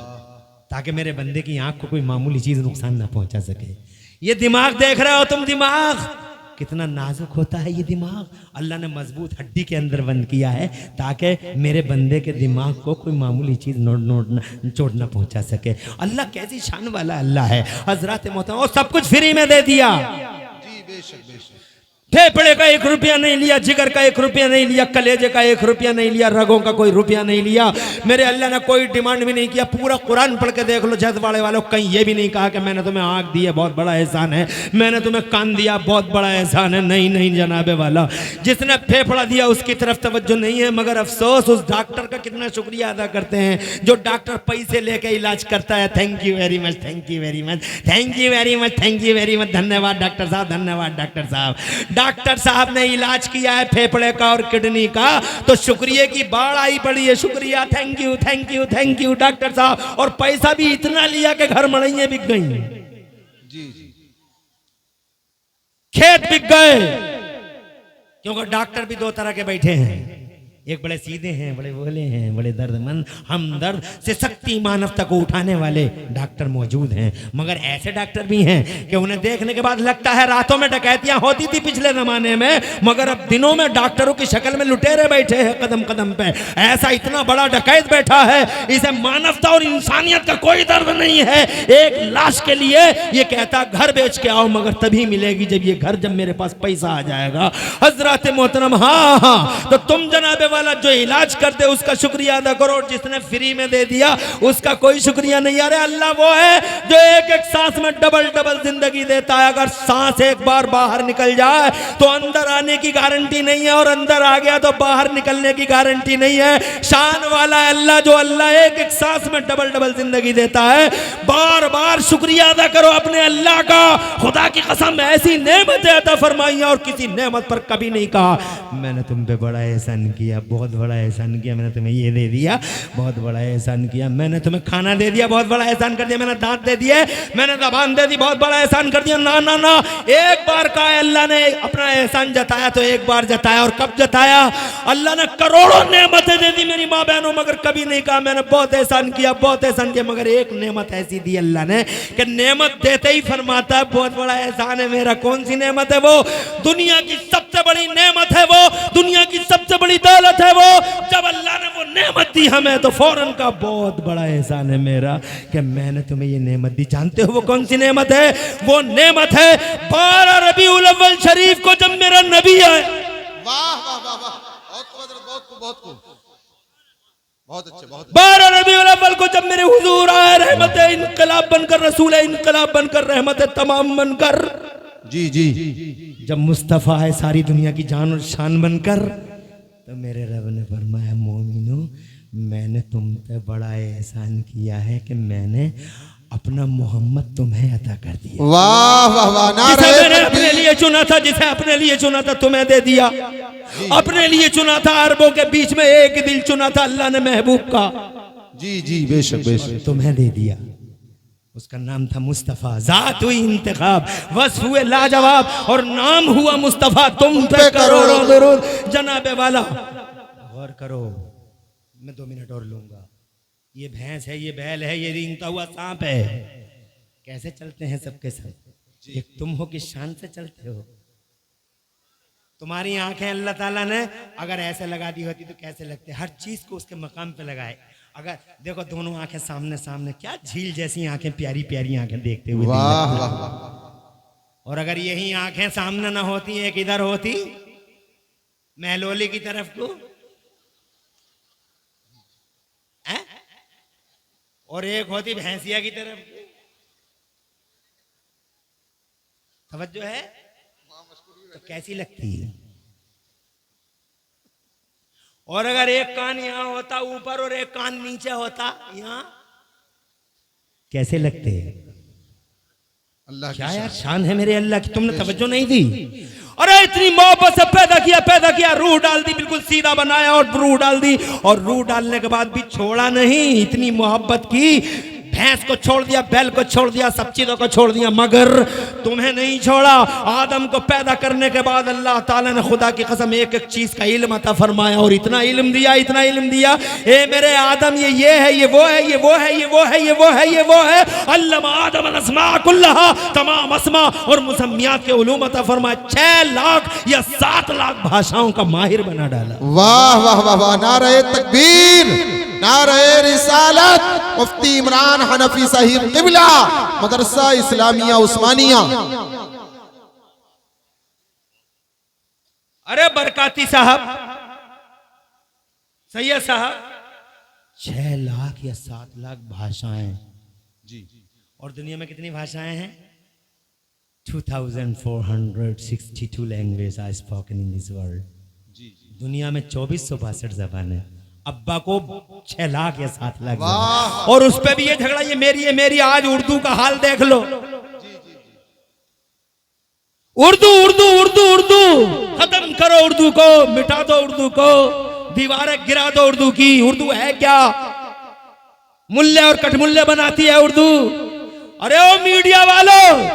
ताकि मेरे बंदे की आंख को कोई मामूली चीज नुकसान ना पहुंचा सके। ये दिमाग देख रहे हो तुम, दिमाग कितना नाजुक होता है। ये दिमाग अल्लाह ने मजबूत हड्डी के अंदर बंद किया है ताकि मेरे बंदे के दिमाग को कोई मामूली चीज चोट ना पहुंचा सके। अल्लाह कैसी शान वाला अल्लाह है। हजरत मोहतरम और सब कुछ फ्री में दे दिया। जी बेशक बेशक। फेफड़े का 1 रुपया नहीं लिया, जिगर का 1 रुपया नहीं लिया, कलेजे का 1 रुपया नहीं लिया, रगों का कोई रुपया नहीं लिया। मेरे अल्लाह ने कोई डिमांड भी नहीं किया। पूरा कुरान पढ़ के देख लो जज़बाड़े वालों, कहीं ये भी नहीं कहा कि मैंने तुम्हें आंख दी है बहुत बड़ा एहसान है, मैंने तुम्हें कान दिया बहुत बड़ा एहसान है। नहीं नहीं जनाबे वाला, जिसने फेफड़ा दिया उसकी तरफ तवज्जो नहीं है। मगर अफसोस उस डॉक्टर का कितना शुक्रिया अदा करते हैं जो डॉक्टर पैसे लेके इलाज करता है। Thank you very much, thank you very much, thank you very much, thank you very much. धन्यवाद डॉक्टर साहब, धन्यवाद डॉक्टर साहब। डॉक्टर साहब ने इलाज किया है फेफड़े का और किडनी का, तो शुक्रिया की बाढ़ आई पड़ी है। शुक्रिया, thank you thank you thank you doctor साहब। और पैसा भी इतना लिया कि घर मड़ैया बिक गई, जी जी, खेत बिक गए। क्योंकि डॉक्टर भी 2 तरह के बैठे हैं, एक बड़े सीधे हैं, बड़े भोले हैं, बड़े दर्दमंद हमदर्द से शक्ति मानवता को उठाने वाले डॉक्टर मौजूद हैं। मगर ऐसे डॉक्टर भी हैं कि उन्हें देखने के बाद लगता है रातों में डकैतियां होती थी पिछले जमाने में, मगर अब दिनों में डॉक्टरों की शक्ल में लुटेरे बैठे हैं कदम कदम पे। ऐसा इतना बड़ा डकैत बैठा है, इसे मानवता और इंसानियत का कोई दर्द नहीं है। एक लाश के लिए ये कहता घर बेच के आओ, मगर तभी मिलेगी जब ये घर, जब मेरे पास पैसा आ जाएगा। हजरत मोहतरम, हाँ हाँ, तो तुम जनाबे वाला जो इलाज कर दे उसका शुक्रिया अदा करो। जिसने फ्री में दे दिया उसका कोई शुक्रिया नहीं। अरे अल्लाह वो है जो एक एक सांस में डबल डबल जिंदगी देता है। अगर सांस एक बार बाहर निकल जाए तो अंदर आने की गारंटी नहीं है, और अंदर आ गया तो बाहर निकलने की गारंटी नहीं है। शान वाला अल्लाह, जो अल्लाह एक एक सांस में डबल डबल जिंदगी देता है। बार बार शुक्रिया अदा करो अपने अल्लाह का। खुदा की कसम ऐसी नेमतें अता फरमाई और किसी नेमत पर कभी नहीं कहा मैंने तुम पे बड़ा एहसान किया, बहुत बड़ा एहसान किया, मैंने तुम्हें ये दे दिया, बहुत बड़ा एहसान किया, मैंने तुम्हें खाना दे दिया, बहुत बड़ा एहसान कर दिया, मैंने दांत दे दिए, मैंने ज़बान दे दी, बहुत बड़ा एहसान कर दिया। ना ना ना, एक बार का अल्लाह ने अपना एहसान जताया तो एक बार जताया। और कब जताया? अल्लाह ने करोड़ों नेमतें दे दी मेरी माँ बहनों, मगर कभी नहीं कहा मैंने बहुत एहसान किया, बहुत एहसान किया। मगर एक नेमत ऐसी दी अल्लाह ने कि नेमत देते ही फरमाता है बहुत बड़ा एहसान है मेरा। कौन सी नेमत है वो? दुनिया की सबसे बड़ी नेमत है वो, दुनिया की सबसे बड़ी दौलत है वो। जब अल्लाह ने वो नेमत दी हमें तो फौरन का बहुत बड़ा एहसान है मेरा कि मैंने तुम्हें ये नेमत दी। जानते हो वो कौन सी नेमत है? वो नेमत है 12 रबीउल अव्वल शरीफ को जब मेरा नबी आए। वाह वाह वाह वाह, बहुत खूब हजरत, बहुत खूब, बहुत खूब, बहुत अच्छे, बहुत 12 रबीउल अव्वल को जब मेरे हुजूर आए, रहमत इनकलाब बनकर, रसूल इनकलाब बनकर, रहमत तमाम बनकर, जी जी, जब मुस्तफ़ा है सारी दुनिया की जान और शान बनकर, तो मेरे रब ने फरमाया मोमिनो मैंने तुम पे बड़ा एहसान किया है कि मैंने अपना मोहम्मद तुम्हें अता कर दिया। वाह वाह वाह, जिसे मैंने अपने लिए चुना था, जिसे अपने लिए चुना था तुम्हें दे दिया। अपने लिए चुना था, अरबों के बीच में एक दिल चुना था अल्लाह ने महबूब का, जी जी, बेशक बेशक, तुम्हें दे दिया। उसका नाम था मुस्तफ़ा, जात हुई इंतखाब, वस्फ हुए लाजवाब, और नाम हुआ मुस्तफ़ा। तुम पे करोड़ों दुरूद। जनाबे वाला गौर करो, मैं 2 मिनट और लूंगा। ये भैंस है, ये बैल है, ये रेंगता हुआ सांप है, कैसे चलते हैं सबके सब? एक तुम हो कि शान से चलते हो। तुम्हारी आंखें अल्लाह ताला ने अगर ऐसे लगा दी होती तो कैसे लगते? हर चीज को उसके मकाम पे लगाए। अगर देखो दोनों आंखें सामने सामने, क्या झील जैसी आंखें, प्यारी प्यारी आंखें देखते हुए। वाह वाह वाह, और अगर यही आंखें सामने ना होती, एक इधर होती महलोली की तरफ को है? और एक होती भैंसिया की तरफ को। तवज्जो है? तो कैसी लगती है? और अगर एक कान यहां होता ऊपर और एक कान नीचे होता यहां, कैसे लगते हैं? अल्लाह क्या यार शान है मेरे अल्लाह की, तुमने तवज्जो नहीं दी। अरे इतनी मोहब्बत से पैदा किया, रूह डाल दी, बिल्कुल सीधा बनाया और रूह डाल दी, और रूह डालने के बाद भी छोड़ा नहीं। इतनी मोहब्बत की, भैंस को छोड़ दिया, बैल को छोड़ दिया, सब चीजों को छोड़ दिया, मगर तुम्हें नहीं छोड़ा। आदम को पैदा करने के बाद अल्लाह ताला ने खुदा की कसम एक एक चीज का इल्म अता फरमाया, और इतना इल्म दिया, इतना इल्म दिया, ए मेरे आदम ये है, ये वो है, ये वो है, ये वो है, ये वो है, ये वो है। अल्लमा आदम अल अस्मा कुल्लहा, तमाम अस्मा और मुसम्मियात के उलूम अता फरमाया। 6 लाख या 7 लाख भाषाओं का माहिर बना डाला। वाह वाह वाह वाह, नारे तकबीर, नारे रिसालत, मुफ्ती इमरान हनफी साहिब क़िबला, मदरसा इस्लामिया उस्मानिया। अरे बरकाती साहब, सैयद साहब, 6 लाख या 7 लाख भाषाएं जी। और दुनिया में कितनी भाषाएं हैं? 2462 language are spoken in this world. दुनिया में 2462 जबानें। अब्बा को 6 लाख या 7 लाख, और उस पे भी ये झगड़ा, ये मेरी, ये मेरी। आज उर्दू का हाल देख लो। उर्दू उर्दू उर्दू उर्दू, खत्म करो उर्दू को, मिटा दो उर्दू को, दीवारें गिरा दो उर्दू की। उर्दू है क्या? मुल्ले और कटमुल्ले बनाती है उर्दू। अरे ओ मीडिया वालों,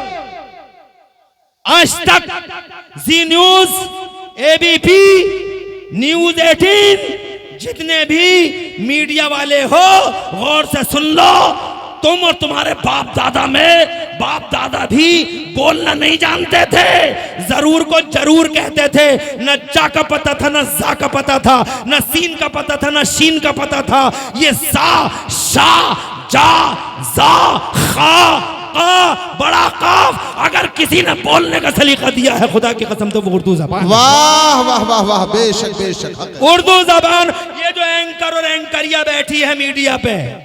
आज तक, जी न्यूज, एबीपी, न्यूज 18, जितने भी मीडिया वाले हो, गौर से सुन लो। तुम और तुम्हारे बाप दादा में, बाप दादा भी बोलना नहीं जानते थे, जरूर को जरूर कहते थे। न जा का पता था, न जा का पता था, न सीन का पता था, न शीन का पता था। ये सा, शा, जा, जा, खा, बड़ा काफ, अगर किसी ने बोलने का सलीका दिया है खुदा की कसम तो वो उर्दू जबान। वाह वाह वाह वाह, बेशक बेशक, उर्दू जबान। ये जो एंकर और एंकरिया बैठी है मीडिया पे,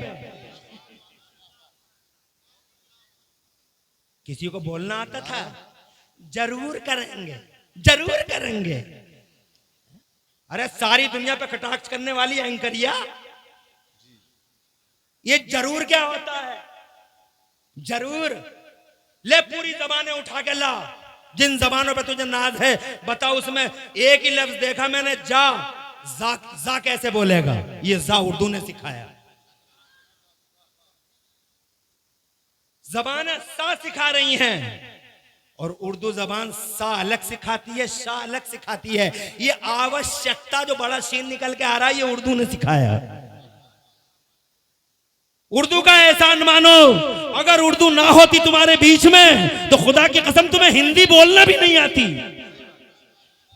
किसी को बोलना आता था? जरूर करेंगे, जरूर करेंगे। अरे सारी दुनिया पे कटाक्ष करने वाली एंकरिया, ये जरूर क्या होता है? जरूर ले, पूरी जबानें उठा के ला, जिन जबानों पे तुझे नाज है बता। उसमें एक ही लफ्ज देखा मैंने, जा। जा कैसे बोलेगा? ये जा उर्दू ने सिखाया। जबानें सा सिखा रही हैं, और उर्दू जबान सा अलग सिखाती है, शाह अलग सिखाती है। ये आवश्यकता जो बड़ा शीन निकल के आ रहा है, ये उर्दू ने सिखाया। उर्दू का एहसान मानो। अगर उर्दू ना होती तुम्हारे बीच में, तो खुदा की कसम तुम्हें हिंदी बोलना भी नहीं आती।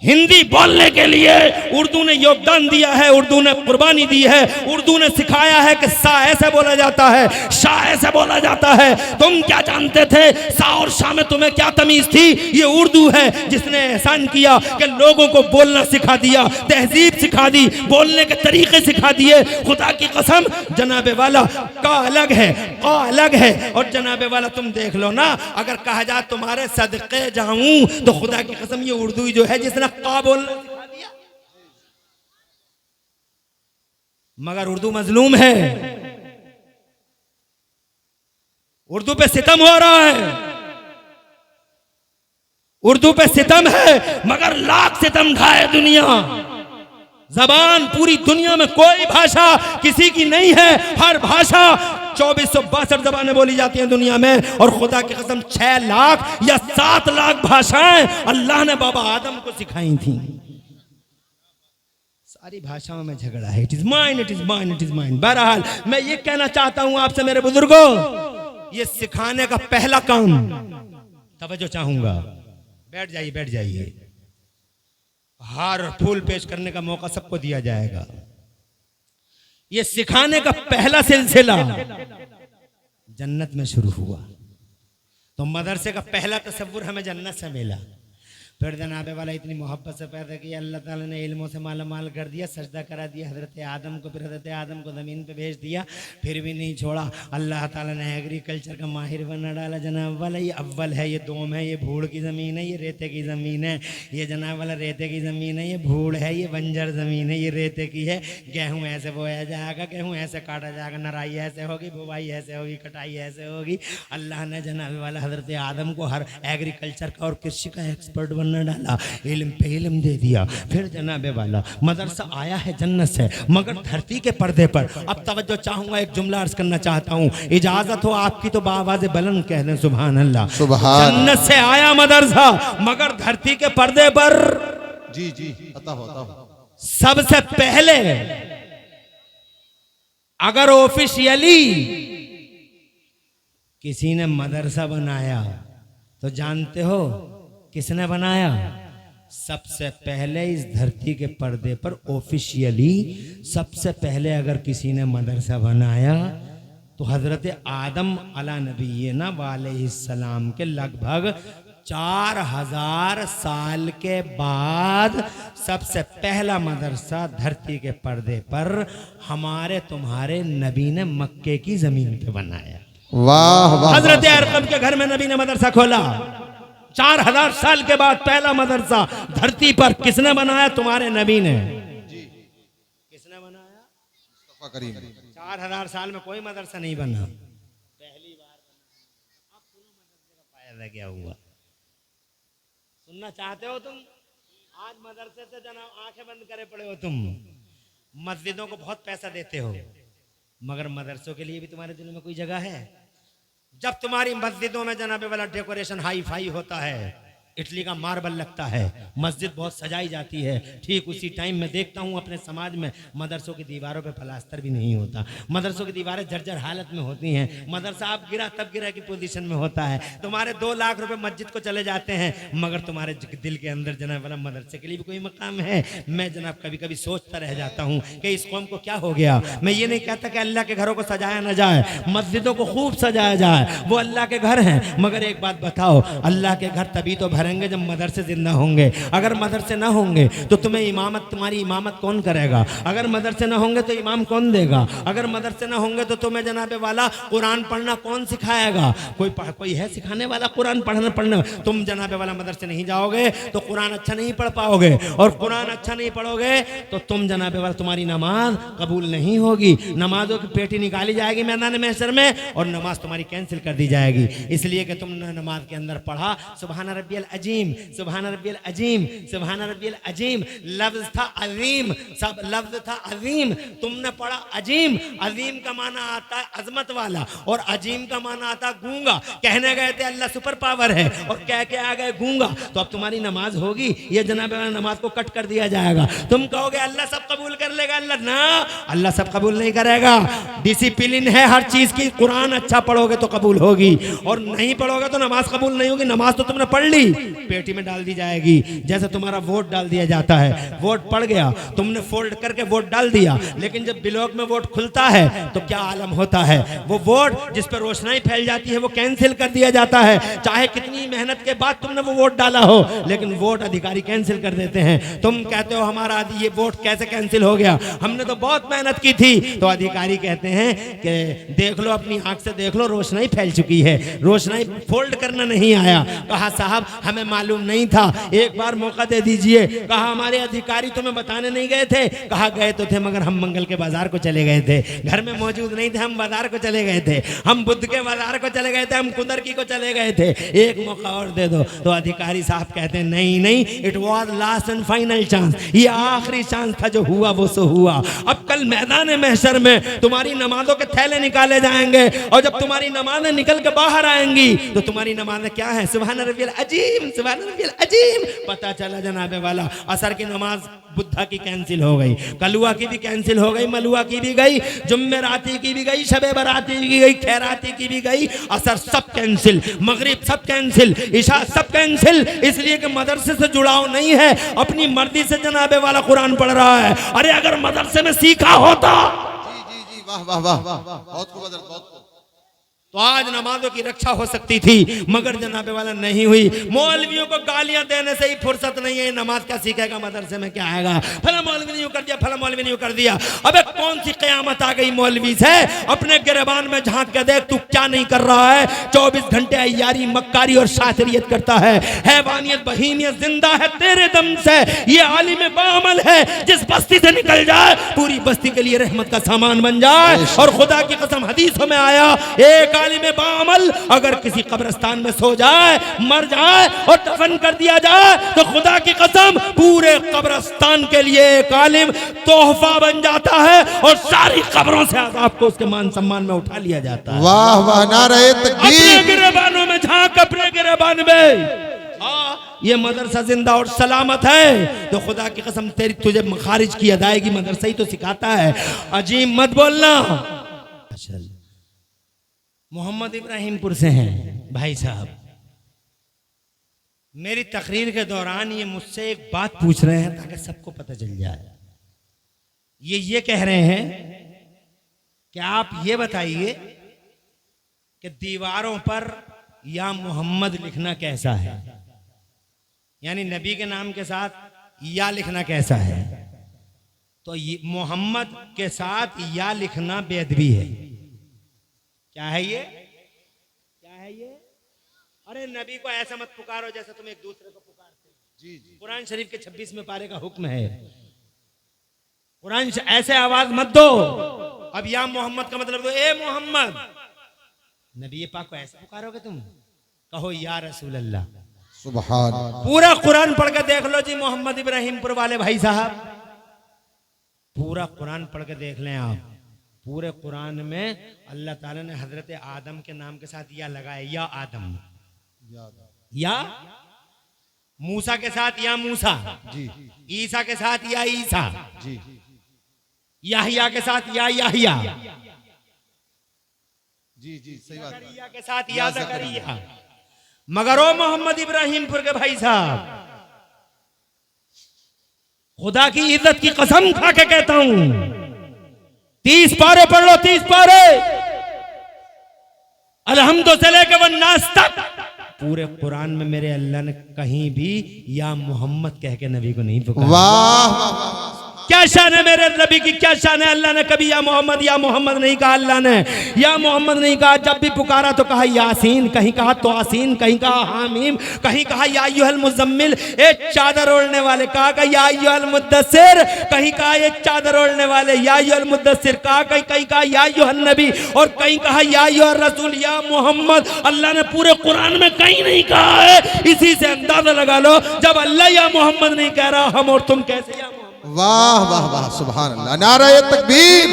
हिंदी बोलने के लिए उर्दू ने योगदान दिया है, उर्दू ने कुर्बानी दी है। उर्दू ने सिखाया है कि सा ऐसे बोला जाता है, शाह ऐसे बोला जाता है। तुम क्या जानते थे? सा और शाह में तुम्हें क्या तमीज थी? ये उर्दू है जिसने एहसान किया कि लोगों को बोलना सिखा दिया, तहजीब सिखा दी, बोलने के तरीके सिखा दिए। खुदा की कसम, जनाबे वाला का अलग है, का अलग है। और जनाबे वाला तुम देख लो ना, अगर कहा जाए तुम्हारे सदके जाऊं, तो खुदा की कसम ये उर्दू जो है जिसने का बोलना सिखा दिया। मगर उर्दू मजलूम है, उर्दू पे सितम हो रहा है, उर्दू पे सितम है। मगर लाख सितम खाए दुनिया, जबान पूरी दुनिया में कोई भाषा किसी की नहीं है। हर भाषा 2462 जबानें बोली जाती हैं दुनिया में, और खुदा की कसम 6 लाख या 7 लाख भाषाएं अल्लाह ने बाबा आदम को सिखाई थी। सारी भाषाओं में झगड़ा है। It is mine, it is mine, it is mine. बहरहाल मैं ये कहना चाहता हूं आपसे मेरे बुजुर्गों, ये सिखाने का पहला काम, तवज्जो चाहूंगा, बैठ जाइए, बैठ जाइए। हार और फूल पेश करने का मौका सबको दिया जाएगा। ये सिखाने का पहला सिलसिला जन्नत में शुरू हुआ। तो मदरसे का पहला तस्वुर हमें जन्नत से मिला। फिर जनाब वाला इतनी मोहब्बत से पैदा किया, अल्लाह ताला ने इल्मों से माला माल कर दिया, सजदा करा दिया हज़रत आदम को, फिर हज़रत आदम को ज़मीन पे भेज दिया, फिर भी नहीं छोड़ा। अल्लाह ताला ने एग्रीकल्चर का माहिर बना डाला जनाब वाला। ये अव्वल है, ये दोम है, ये भूड़ की ज़मीन है, ये रेते की ज़मीन है, ये जनाब वाला रेते की ज़मीन है, ये भूड़ है, ये बंजर ज़मीन है, ये रेते की है। गेहूँ ऐसे बोया जाएगा, गेहूँ ऐसे काटा जाएगा, नराई ऐसे होगी, बुवाई ऐसे होगी, कटाई ऐसे होगी। अल्लाह ने जनाब वाला हज़रत आदम को हर एग्रीकल्चर का और कृषि का एक्सपर्ट बनना डाला, इल्म पे इल्म दे दिया। फिर जनाबे वाला मदरसा आया है जन्नत से, मगर धरती के पर्दे पर। अब तवज्जो चाहूंगा, एक जुमला अर्ज करना चाहता हूँ, इजाजत हो आपकी तो बावाज़े बुलंद कह दें सुभान अल्लाह। जन्नत से आया मदरसा, मगर धरती के पर्दे पर। जी जी अता हो। सबसे पहले अगर ऑफिशियली किसी ने मदरसा बनाया तो जानते हो किसने बनाया? सबसे पहले इस धरती के पर्दे पर ऑफिशियली सबसे पहले अगर किसी ने मदरसा बनाया तो हजरत आदम अला नबीना वालैहिस्सलाम के लगभग 4000 साल के बाद सबसे पहला मदरसा धरती के पर्दे पर हमारे तुम्हारे नबी ने मक्के की जमीन पे बनाया। वाह वाह। हजरत अरकम के घर में नबी ने मदरसा खोला। 4000 साल के बाद पहला मदरसा धरती पर किसने बनाया? तुम्हारे नबी ने। किसने बनाया? मुस्तफा करीम। 4000 साल में कोई मदरसा नहीं बना, पहली बार बना। अब सुनो मदरसे का फायदा क्या हुआ, सुनना चाहते हो तुम? आज मदरसे से जनाब आंखें बंद करे पड़े हो तुम। मस्जिदों को बहुत पैसा देते हो, मगर मदरसों के लिए भी तुम्हारे दिलों में कोई जगह है? जब तुम्हारी मस्जिदों में जनाबे वाला डेकोरेशन हाई फाई होता है, इटली का मार्बल लगता है, मस्जिद बहुत सजाई जाती है, ठीक उसी टाइम में देखता हूँ अपने समाज में मदरसों की दीवारों पे प्लास्टर भी नहीं होता, मदरसों की दीवारें जर्जर हालत में होती हैं, मदरसा आप गिरा तब गिरा की पोजीशन में होता है। तुम्हारे 2 लाख रुपए मस्जिद को चले जाते हैं, मगर तुम्हारे दिल के अंदर जनाब वाला मदरसे के लिए भी कोई मकाम है? मैं जनाब कभी कभी सोचता रह जाता हूँ कि इस कौम को क्या हो गया। मैं ये नहीं कहता कि अल्लाह के घरों को सजाया ना जाए, मस्जिदों को खूब सजाया जाए, वो अल्लाह के घर हैं, मगर एक बात बताओ, अल्लाह के घर तभी तो भरेंगे जब मदरसे जिंदा होंगे। अगर मदरसे ना होंगे तो तुम्हें इमामत, तुम्हारी इमामत कौन करेगा? अगर मदरसे ना होंगे तो इमाम कौन देगा? अगर मदरसे ना होंगे तो तुम्हें जनाबे वाला कुरान पढ़ना कौन सिखाएगा? कोई है सिखाने वाला कुरान पढ़ना? तुम जनाबे वाला मदरसे नहीं जाओगे तो कुरान अच्छा नहीं पढ़ पाओगे, और कुरान अच्छा नहीं पढ़ोगे तो तुम जनाबे वाला तुम्हारी नमाज कबूल नहीं होगी, नमाजों की पेटी निकाली जाएगी मैदान महशर में और नमाज तुम्हारी कैंसिल कर दी जाएगी, इसलिए कि तुमने नमाज के अंदर पढ़ा सुभान रब्बियल अजीम, सुभान रब्बियल अजीम, सुभान रब्बियल अजीम। लफ्ज था अजीम, सब लफ्ज था अजीम, तुमने पढ़ा अजीम। अजीम का माना आता है अजमत वाला, और अजीम का माना आता है गूंगा। कहने गए थे अल्लाह सुपर पावर है और कह के आ गए गूंगा, तो अब तुम्हारी नमाज होगी? ये जनाब नमाज को कट कर दिया जाएगा। तुम कहोगे अल्लाह सब कबूल कर लेगा, अल्लाह ना, अल्लाह सब कबूल नहीं करेगा। डिसिप्लिन है हर चीज की, कुरान अच्छा पढ़ोगे तो कबूल होगी, और नहीं पढ़ोगे तो नमाज कबूल नहीं होगी। नमाज तो तुमने पढ़ ली, पेटी में डाल दी जाएगी, जैसे तुम्हारा वोट डाल दिया जाता है। वोट पड़ गया, तुमने फोल्ड करके वोट डाल दिया, लेकिन जब ब्लॉक में वोट खुलता है तो क्या आलम होता है? वो वोट जिस पर रोशनाई फैल जाती है वो कैंसिल कर दिया जाता है। चाहे कितनी मेहनत के बाद तुमने वो वोट डाला हो, लेकिन वोट अधिकारी कैंसिल कर देते हैं। तुम कहते हो हमारा ये वोट कैसे कैंसिल हो गया, हमने तो बहुत मेहनत की थी, तो अधिकारी कहते हैं कि देख लो, अपनी आंख से देख लो, रोशनाई फैल चुकी है, रोशनाई फोल्ड करना नहीं आया। कहा साहब हमें मालूम नहीं था, एक बार मौका दे दीजिए। कहा हमारे अधिकारी तुम्हें बताने नहीं गए थे? कहा गए तो थे, मगर हम मंगल के बाजार को चले गए थे, घर में मौजूद नहीं थे, हम बाजार को चले गए थे, हम बुद्ध के बाजार को चले गए थे, हम कुदरकी को चले गए थे, एक मौका और दे दो। तो अधिकारी साहब कहते हैं नहीं नहीं, it was last and final chance, ये आखिरी चांस था, जो हुआ वो सो हुआ। अब कल मैदान महशर में तुम्हारी नमाजों के थैले निकाले जाएंगे, और जब तुम्हारी नमाजें निकल के बाहर आएंगी तो तुम्हारी नमाजें क्या है? सुभान रब्बियल अजीम, सुभान रब्बियल अजीम। पता चला जनाबे वाला असर की नमाज बुद्धा की कैंसिल हो गई, कलुआ की भी कैंसिल हो गई, मलुआ की भी गई, जुम्मेराती की भी गई, शबे बराती की गई, खैराती की भी गई, असर सब कैंसिल, मगरिब सब कैंसिल, इशा सब कैंसिल, इसलिए कि मदरसे से जुड़ाव नहीं है, अपनी मर्जी से जनाबे वाला कुरान पढ़ रहा है। अरे अगर मदरसे में सीखा होता। जी जी जी, वाह वाह वाह, बहुत खूब, बहुत खूब। तो आज नमाजों की रक्षा हो सकती थी, मगर जनाबे वाला नहीं हुई। मौलवियों को गालियां देने से ही फुर्सत नहीं है। नमाज क्या सीखेगा, मदरसे में क्या आएगा, फला मौलवी ने यूं कर दिया, फला मौलवी ने यूं कर दिया। अबे कौन सी कयामत आ गई मौलवी से? अपने गिरबान में झांक के देख तू क्या नहीं कर रहा है। 24 घंटे अय्यारी, मक्कारी और शातिरियत करता है। हैवानियत, बहीमियत जिंदा है तेरे दम से। ये आलिम बाअमल है, जिस बस्ती से निकल जाए पूरी बस्ती के लिए रहमत का सामान बन जाए। और खुदा की कसम हदीसों में आया, एक आलिम बाअमल अगर किसी कब्रिस्तान में सो जाए, मर जाए और दफन कर दिया जाए, तो खुदा की कसम पूरे कब्रिस्तान के लिए एक आलिम तोहफा बन जाता है और सारी कब्रों से अज़ाब को उसके मान सम्मान में उठा लिया जाता है। वाह वाह, नारे अपने तकबीर। गिरबानों में झांक, अपने गिरबान में। ये मदरसा जिंदा और सलामत है तो खुदा की कसम तेरी तुझे मखारिज की अदायगी मदरसा ही तो सिखाता है। अजीब मत बोलना। मोहम्मद इब्राहिमपुर से हैं भाई साहब। मेरी तकरीर के दौरान ये मुझसे एक बात पूछ रहे हैं ताकि सबको पता चल जाए। ये कह रहे हैं कि आप ये बताइए कि दीवारों पर या मोहम्मद लिखना कैसा है, यानी नबी के नाम के साथ या लिखना कैसा है। तो मोहम्मद के साथ या लिखना बेअदबी है। क्या है ये, क्या है ये? अरे नबी को ऐसा मत पुकारो जैसे तुम एक दूसरे को पुकारते हो। जी जी, कुरान शरीफ के 26वें पारे का हुक्म है, कुरान ऐसे आवाज मत दो। अब या मोहम्मद का मतलब दो, ए मोहम्मद। नबी पाक को ऐसे पुकारोगे तुम, कहो या रसूल अल्लाह। सुभान। पूरा कुरान पढ़ के देख लो जी मोहम्मद इब्राहिमपुर वाले भाई साहब, पूरा कुरान पढ़ के देख लें आप। पूरे कुरान में अल्लाह ताला ने हजरत आदम के नाम के साथ या लगाया, या आदम। या मूसा के साथ या मूसा जी, ईसा के साथ या ईसा जी, याहिया के साथ या याहिया जी जी, सही बात। ज़करिया के साथ या ज़करिया। मगर ओ मोहम्मद इब्राहिमपुर के भाई साहब, खुदा की इज्जत की कसम खा के कहता हूं, 30 पारे पढ़ लो, 30 पारे अलहम्दुलिल्लाह से लेकर वन्नास तक। पूरे कुरान में मेरे अल्लाह ने कहीं भी या मोहम्मद कह के नबी को नहीं पुकारा। वाह, क्या शान है मेरे नबी की, क्या शान है। अल्लाह ने कभी या मोहम्मद नहीं कहा। अल्लाह ने या मोहम्मद नहीं कहा। जब भी पुकारा तो कहा यासीन, कहीं कहा तो आसीन, कहीं कहा हामीम, कहीं कहा या अय्युहल मुज़म्मिल, एक चादर ओढ़ने वाले, कहा या अय्युहल मुद्दस्सिर, कहीं कहा ये चादर ओढ़ने वाले, या अय्युहल मुद्दस्सिर कहा, कहीं कहा या अय्युहन नबी, और कहीं कहा या अय्युहर रसूल, या मोहम्मद। अल्लाह ने पूरे कुरान में कहीं नहीं कहा है। इसी से अंदाजा लगा लो, जब अल्लाह या मोहम्मद नहीं कह रहा, हम और तुम कैसे या। वाह वाह वाह, सुभान अल्लाह। नारे तकबीर,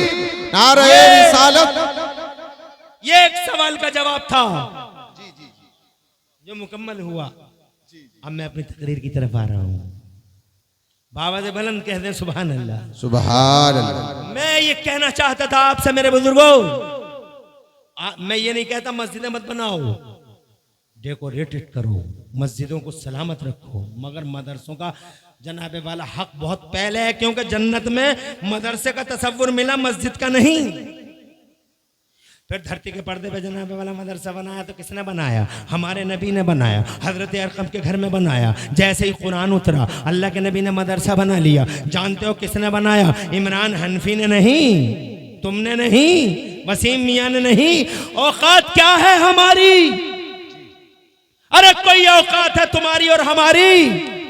नारे रिसालत। ये एक सवाल का जवाब था जी जी जी, जो मुकम्मल हुआ। अब मैं अपनी तकरीर की तरफ आ रहा हूं। बाबा से बुलंद कह दें सुभान अल्लाह, सुभान अल्लाह। मैं ये कहना चाहता था आपसे मेरे बुजुर्गों, मैं ये नहीं कहता मस्जिदें मत बनाओ, डेकोरेटेड करो, मस्जिदों को सलामत रखो, मगर मदरसों का जनाबे वाला हक बहुत पहले है, क्योंकि जन्नत में मदरसे का तसव्वुर मिला, मस्जिद का नहीं। फिर धरती के पर्दे पे जनाबे वाला मदरसा बनाया तो किसने बनाया? हमारे नबी ने बनाया, हजरत अरकम के घर में बनाया। जैसे ही कुरान उतरा अल्लाह के नबी ने मदरसा बना लिया। जानते हो किसने बनाया? इमरान हनफी ने नहीं, तुमने नहीं, वसीम मियां ने नहीं। औकात क्या है हमारी? अरे कोई औकात है तुम्हारी और हमारी?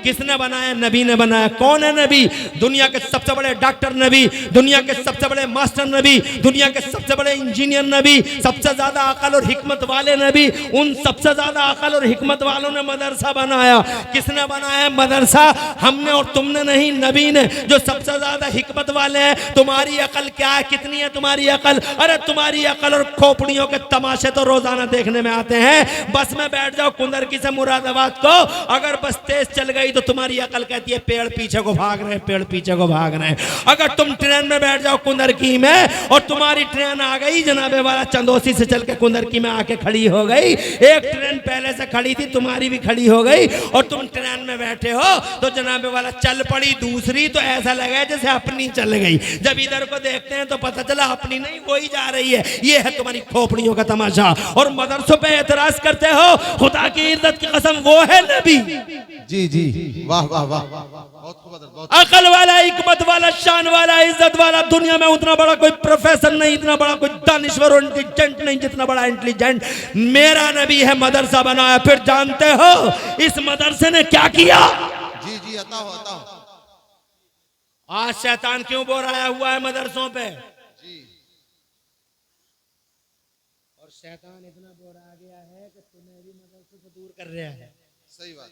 किसने बनाया? नबी ने बनाया। कौन है नबी? दुनिया के सबसे बड़े डॉक्टर नबी, दुनिया के सबसे बड़े मास्टर नबी, दुनिया के सबसे बड़े इंजीनियर नबी, सबसे ज्यादा अकल और हिकमत वाले नबी। उन सबसे ज्यादा अकल और हिकमत वालों ने मदरसा बनाया। किसने बनाया मदरसा? हमने और तुमने नहीं, नबी ने, जो सबसे ज्यादा हिकमत वाले हैं। तुम्हारी अकल क्या है? कितनी है तुम्हारी अकल? अरे तुम्हारी अकल और खोपड़ियों के तमाशे तो रोजाना देखने में आते हैं। बस में बैठ जाओ कुंदरकी से मुरादाबाद को, अगर बस तेज चल गई गई तो तुम्हारी अकल कहती है पेड़ पीछे को भाग रहे हैं, पेड़ पीछे को भाग रहे हैं। अगर तुम ट्रेन में बैठ जाओ कुंदरकी में और तुम्हारी ट्रेन आ गई जनाबे वाला चंदोसी से चल के कुंदरकी में आके खड़ी हो गई, एक ट्रेन पहले से खड़ी थी तुम्हारी भी खड़ी हो गई और तुम ट्रेन में बैठे हो तो जनाबे वाला चल पड़ी दूसरी, तो ऐसा लगा जैसे अपनी चल गई। जब इधर को देखते हैं तो पता चला अपनी नहीं वही जा रही है। ये है तुम्हारी खोपड़ियों का तमाशा। और मदरसों पे एतराज करते हो, खुदा की इज्जत की कसम वो है नबी। जी जी, वाह वाह वाह, बहुत खूब, बहुत अकल वाला, हिकमत वाला, शान वाला, इज्जत वाला। दुनिया में उतना बड़ा कोई प्रोफेसर नहीं, इतना बड़ा कोई दानिश्वर और इंटेलिजेंट नहीं जितना बड़ा इंटेलिजेंट मेरा नबी है। मदरसा बनाया। फिर जानते हो इस मदरसे ने क्या किया? जी जी, अता हो अता हो। आज शैतान क्यों बोराया हुआ है मदरसों पे? जी, और शैतान इतना बोरा आ गया है कि तुम्हें भी मदरसे से दूर कर रहा है। सही बात।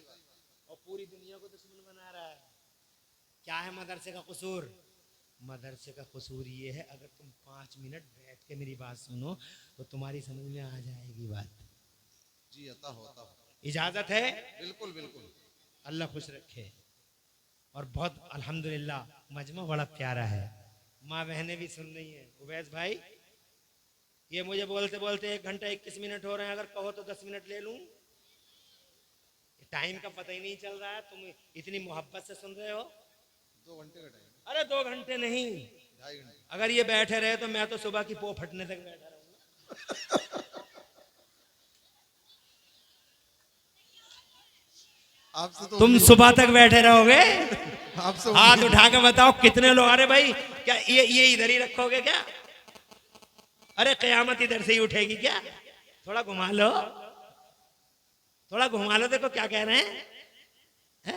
और पूरी दुनिया को दुश्मन बना रहा है। क्या है मदरसे का कसूर? मदरसे का कसूर ये है, अगर तुम 5 मिनट बैठ के मेरी बात सुनो तो तुम्हारी समझ में आ जाएगी बात। जी, अता हो अता हो। इजाजत है? बिल्कुल बिल्कुल। अल्लाह खुश रखे। और बहुत अल्हम्दुलिल्लाह मजमा बड़ा प्यारा है। माँ बहनें भी सुन रही हैं। उवैस भाई, ये मुझे बोलते बोलते 1 घंटा 21 मिनट हो रहे हैं, अगर कहो तो 10 मिनट ले लूं। टाइम का पता ही नहीं चल रहा है, तुम इतनी मोहब्बत से सुन रहे हो। 2 घंटे का टाइम? अरे 2 घंटे नहीं, 2.5 घंटे। अगर ये बैठे रहे तो मैं तो सुबह की पो फटने तक बैठा रहूंगा। आपसे तो तुम सुबह तक बैठे रहोगे? आपसे हाथ उठा के बताओ कितने लोग। अरे भाई क्या ये इधर ही रखोगे क्या? अरे कयामत इधर से ही उठेगी क्या? थोड़ा घुमा लो, थोड़ा घुमा लो, देखो क्या कह रहे हैं।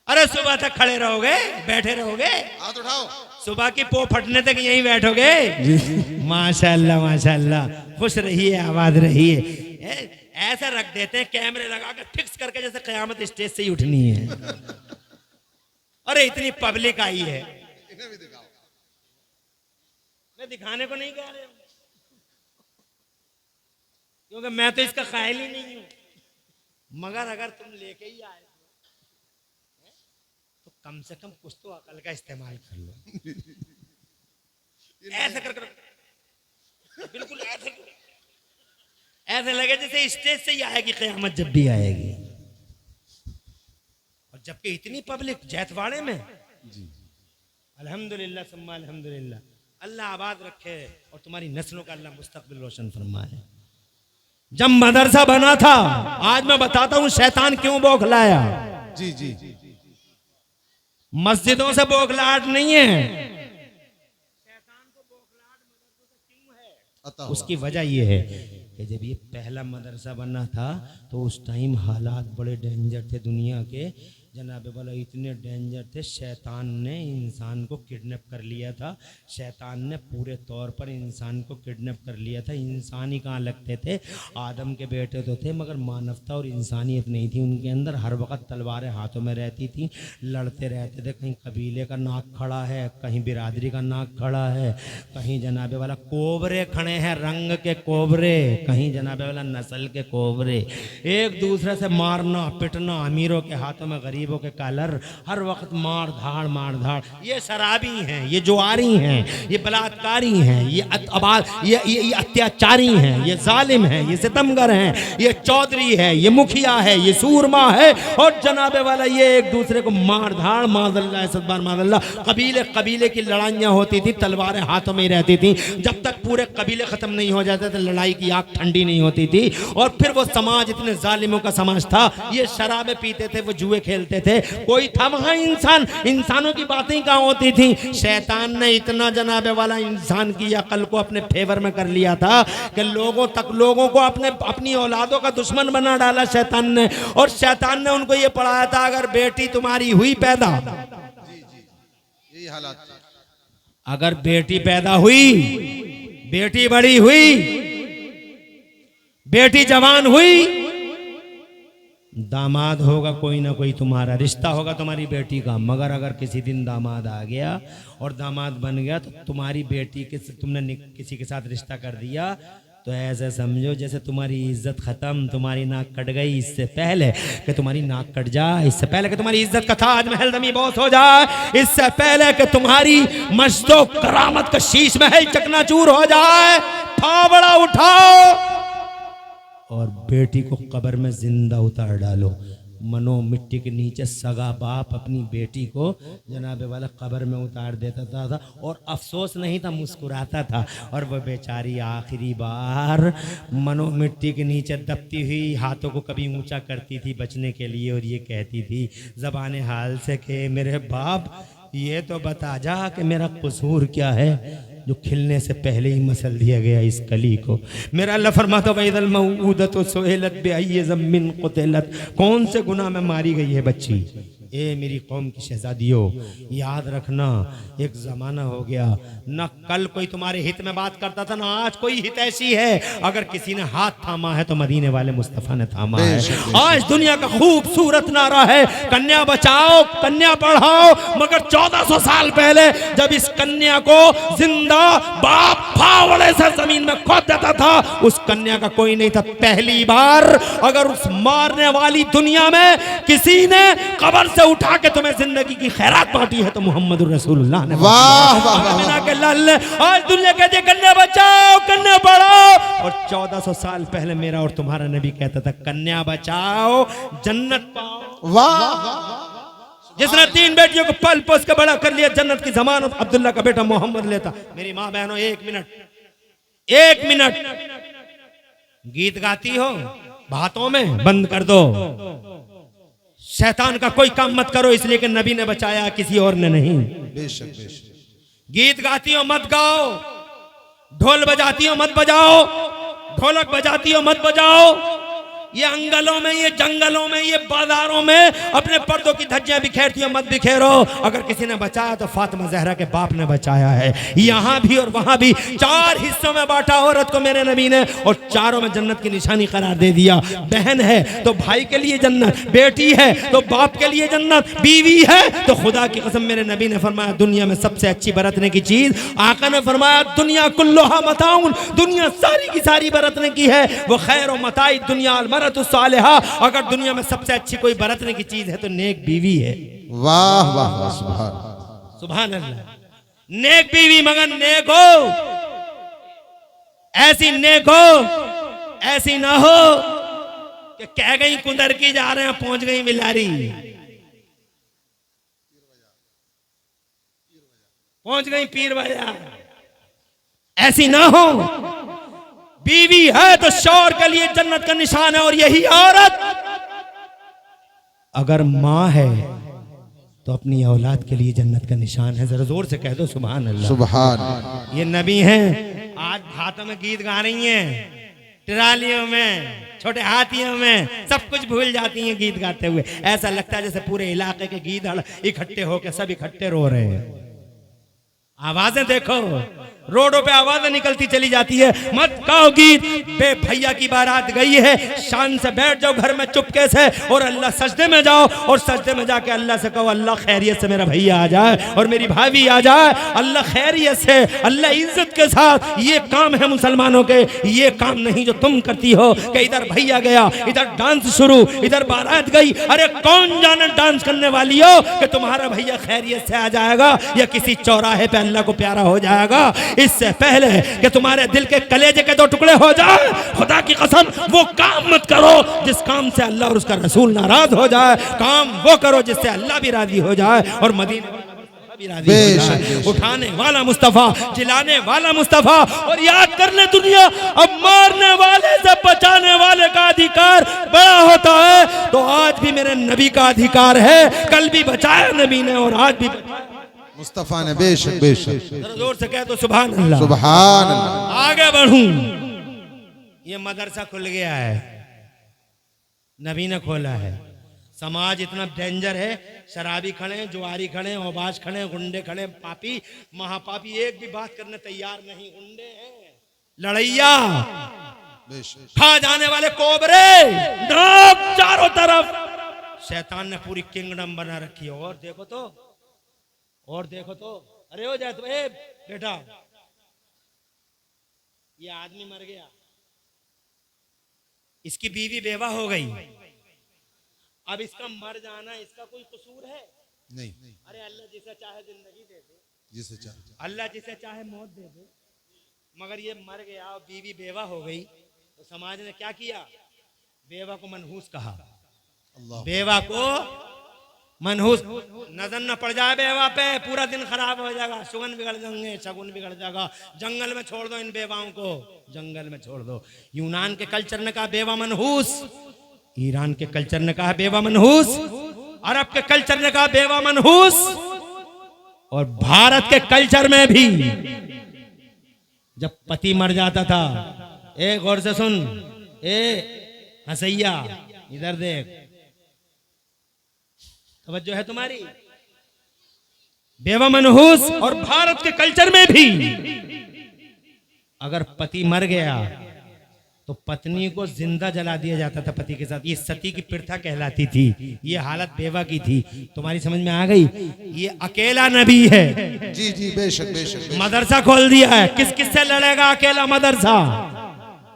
अरे सुबह तक खड़े रहोगे, बैठे रहोगे? हाथ उठाओ। सुबह की पो फटने तक यहीं बैठोगे? माशाल्लाह माशाल्लाह, खुश रहिए, आबाद रहिए। ऐसा रख देते हैं कैमरे लगा कर फिक्स करके जैसे कयामत स्टेज से ही उठनी है। अरे इतनी पब्लिक आई है। इन्हें भी दिखाओ। मैं दिखाने को नहीं कह रहा हूं, क्योंकि मैं तो इसका कायल ही नहीं हूं। मगर अगर तुम लेके ही आए तो कम से कम कुछ तो अकल का इस्तेमाल कर लो। ऐसे कर बिल्कुल ऐसे लगे जैसे स्टेज से ही आएगी क़यामत जब भी आएगी। और जबकि इतनी पब्लिक जैतवाड़े में। अल्हम्दुलिल्लाह सुम्मा अल्हम्दुलिल्लाह। अल्लाह आबाद रखे और तुम्हारी नस्लों का अल्लाह मुस्तकबिल रोशन फरमाए। जब मदरसा बना था, आज मैं बताता हूं शैतान क्यों बौखलाया। जी जी, मस्जिदों से बौखलाहट नहीं है, शैतान को बौखलाहट मदरसों से क्यों है? उसकी वजह यह है कि जब ये पहला मदरसा बना था तो उस टाइम हालात बड़े डेंजर थे दुनिया के। जनाब वाला इतने डेंजर थे, शैतान ने इंसान को किडनैप कर लिया था। शैतान ने पूरे तौर पर इंसान को किडनैप कर लिया था। इंसान ही कहाँ लगते थे, आदम के बेटे तो थे मगर मानवता और इंसानियत नहीं थी उनके अंदर। हर वक्त तलवारें हाथों में रहती थी, लड़ते रहते थे। कहीं कबीले का नाक खड़ा है, कहीं बिरादरी का नाक खड़ा है, कहीं जनाब वाला कोबरे खड़े हैं, रंग के कोबरे, कहीं जनाब वाला नस्ल के कोबरे। एक दूसरे से मारना पिटना, अमीरों के हाथों में गरीबों के कॉलर, हर वक्त मार धाड़ मार धाड़। ये शराबी हैं, ये जुआरी हैं, ये बलात्कारी हैं, ये अत्याचारी हैं, ये जालिम हैं, ये सितमगर हैं, ये चौधरी है, ये मुखिया है, ये सूरमा है। और जनाबे वाला ये एक दूसरे को मार धाड़ माज़ल्लाह सदबार माज़ल्लाह। कबीले कबीले की लड़ाइयाँ होती थी, तलवारें हाथों में ही रहती थी। जब तक पूरे कबीले ख़त्म नहीं हो जाते थे लड़ाई की आग ठंडी नहीं होती थी। और फिर वो समाज इतने जालिमों का समाज था। ये शराबें पीते थे, वो जुए खेलते थे, कोई था वहां इंसान? इंसानों की बातें कहां होती थी? शैतान ने इतना जनाबे वाला इंसान की अकल को अपने फेवर में कर लिया था कि लोगों को अपनी औलादों का दुश्मन बना डाला शैतान ने। और शैतान ने उनको ये पढ़ाया था अगर बेटी तुम्हारी हुई पैदा, यही हालात, अगर बेटी पैदा हुई, बेटी बड़ी हुई, बेटी जवान हुई, दामाद होगा कोई ना कोई, तुम्हारा रिश्ता होगा तुम्हारी बेटी का। मगर अगर किसी दिन दामाद आ गया और दामाद बन गया तो तुम्हारी बेटी के तुमने किसी के साथ रिश्ता कर दिया तो ऐसे समझो जैसे तुम्हारी इज्जत खत्म, तुम्हारी नाक कट गई इससे पहले कि तुम्हारी नाक कट जाए, इससे पहले कि तुम्हारी इज्जत का ताज महल दमी बोस हो जाए, इससे पहले कि तुम्हारी मस्जिदों करामत का शीश महल चकनाचूर हो जाए, फावड़ा उठाओ और बेटी को कब्र में जिंदा उतार डालो। मनो मिट्टी के नीचे सगा बाप अपनी बेटी को जनाबे वाला कब्र में उतार देता था और अफसोस नहीं था, मुस्कुराता था। और वह बेचारी आखिरी बार मनो मिट्टी के नीचे दबती हुई हाथों को कभी ऊंचा करती थी बचने के लिए और ये कहती थी ज़बान हाल से कि मेरे बाप ये तो बता जा कि मेरा कसूर क्या है जो खिलने से पहले ही मसल दिया गया इस कली को। मेरा अल्लाह फरमाता वैदल मऊदत सुइलत बिअय्यि ज़म्बिन क़ुतिलत, कौन से गुनाह में मारी गई है बच्ची। ए मेरी कौम की शहजादियों, याद रखना एक ज़माना हो गया, न कल कोई तुम्हारे हित में बात करता था, ना आज कोई हित ऐसी है। अगर किसी ने हाथ थामा है तो मदीने वाले मुस्तफ़ा ने थामा है। आज दुनिया का खूबसूरत नारा है कन्या बचाओ कन्या पढ़ाओ, मगर 1400 साल पहले जब इस कन्या को जिंदा बाप फावड़े से जमीन में खोद देता था, उस कन्या का कोई नहीं था। पहली बार अगर उस मारने वाली दुनिया में किसी ने कब्र से उठा के तुम्हें जिंदगी की खैरात बांटी है तो मोहम्मद रसूलुल्लाह ने। वाह वाह के लाल आज दुनिया कहती है कन्या बचाओ कन्या पढ़ाओ, और 1400 साल पहले मेरा और तुम्हारा नबी कहता था कन्या बचाओ जन्नत पाओ। वाह जिसने 3 बेटियों को पल पोस के बड़ा कर लिया, जन्नत की जमानत अब्दुल्ला का बेटा मोहम्मद लेता। मेरी माँ बहनों 1 मिनट गीत गाती हो बातों में बंद कर दो। शैतान का कोई काम मत करो इसलिए कि नबी ने बचाया किसी और ने नहीं। बेशक बेशक। गीत गाती हो मत गाओ, ढोल बजाती हो मत बजाओ, ढोलक बजाती हो मत बजाओ। ये अंगलों में, ये जंगलों में, ये बाजारों में अपने पर्दों की धज्जियां बिखेरती हो मत बिखेरो। अगर किसी ने बचाया तो फातिमा ज़हरा के बाप ने बचाया है। यहाँ भी और वहां भी 4 हिस्सों में बांटा औरत को मेरे नबी ने, और चारों में जन्नत की निशानी करार दे दिया। बहन है तो भाई के लिए जन्नत, बेटी है तो बाप के लिए जन्नत, बीवी है तो खुदा की कसम मेरे नबी ने फरमाया दुनिया में सबसे अच्छी बरतने की चीज, आका ने फरमाया दुनिया कुल्लुहा मताउन, दुनिया सारी की सारी बरतने की है। वो खैर व मताई दुनिया तो सालिहा, अगर दुनिया में सबसे अच्छी कोई बरतने की चीज है तो नेक बीवी है। वाह वाह वाह सुभान अल्लाह। नेक बीवी, मगर नेक हो, ऐसी नेक हो, ऐसी ना हो कि कह गई कुंदर की जा रहे हैं पहुंच गई बिलारी, पहुंच गई पीर बाजार, ऐसी ना हो। बीवी है तो शौहर के लिए जन्नत का निशान है। और यही औरत अगर माँ है तो अपनी औलाद के लिए जन्नत का निशान है। जरा जोर से कह दो सुभान अल्लाह। सुभान। ये नबी हैं, आज हाथों में गीत गा रही हैं, ट्रालियों में, छोटे हाथियों में, सब कुछ भूल जाती हैं गीत गाते हुए। ऐसा लगता है जैसे पूरे इलाके के गीदड़ इकट्ठे होकर सब इकट्ठे रो रहे हैं। आवाजें देखो, रोडों पे आवाजें निकलती चली जाती है। मत गाओ गीत, बे भैया की बारात गई है, शान से बैठ जाओ घर में चुपके से और अल्लाह सजदे में जाओ और सजदे में जाके अल्लाह से कहो अल्लाह खैरियत से मेरा भैया आ जाए और मेरी भाभी आ जाए, अल्लाह खैरियत से, अल्लाह इज्जत के साथ। ये काम है मुसलमानों के, ये काम नहीं जो तुम करती हो कि इधर भैया गया, इधर डांस शुरू, इधर बारात गई। अरे कौन जाने डांस करने वाली हो कि तुम्हारा भैया खैरियत से आ जाएगा या किसी चौराहे पे अल्लाह को प्यारा हो जाएगा। इससे पहले कि तुम्हारे दिल के कलेजे के 2 टुकड़े हो जाए, खुदा की कसम वो काम मत करो जिस काम से अल्लाह और उसका रसूल नाराज हो जाए। काम वो करो जिससे अल्लाह भी राजी हो जाए और मदीने भी राजी हो जाए। उठाने वाला मुस्तफा, जिलाने वाला मुस्तफा। और याद कर ले दुनिया, अब मारने वाले से बचाने वाले का अधिकार बड़ा होता है तो आज भी मेरे नबी का अधिकार है। कल भी बचाया नबी ने और आज भी मुस्तफा ने। बेशक बेशक। जोर से कह दो सुभान अल्लाह। सुभान अल्लाह। आगे बढ़ूं, ये मदरसा खुल गया है, नबी ने खोला है। समाज इतना डेंजर है, शराबी खड़े, जुआरी खड़े, औबाज खड़े, गुंडे खड़े, पापी महापापी एक भी बात करने तैयार नहीं। गुंडे हैं, लड़ैया, खा जाने वाले कोबरे, नाक चारों तरफ। शैतान ने पूरी किंगडम बना रखी है। और देखो तो, और देखो तो, अरे हो जाए तो बेटा ये आदमी मर गया, इसकी बीवी बेवा हो गई, अब इसका मर जाना इसका कोई कसूर है? नहीं। अरे अल्लाह जिसे चाहे जिंदगी दे दे, जिसे चाहे अल्लाह जिसे चाहे मौत दे दे, मगर ये मर गया और बीवी बेवा हो गई तो समाज ने क्या किया? बेवा को मनहूस कहा। अल्लाह बेवा को मनहूस, नजर न पड़ जाए बेवा पे, पूरा दिन खराब हो जाएगा, सुगन बिगड़ जाएंगे, शगुन बिगड़ जाएगा, जंगल में छोड़ दो इन बेवाओं को, जंगल में छोड़ दो। यूनान के कल्चर ने कहा बेवा मनहूस, ईरान के कल्चर ने कहा बेवा मनहूस, अरब के कल्चर ने कहा बेवा मनहूस, और भारत के कल्चर में भी जब पति मर जाता था, ए गौर से सुन, ए हसैया इधर देख, तवज्जो है तुम्हारी, बेवा मनहूस। और भारत के कल्चर में भी अगर पति मर गया तो पत्नी को जिंदा जला दिया जाता था पति के साथ, ये सती की प्रथा कहलाती थी, ये हालत बेवा की थी। तुम्हारी समझ में आ गई? ये अकेला नबी है। जी जी बेशक बेशक। मदरसा खोल दिया है, किस किस से लड़ेगा? अकेला मदरसा,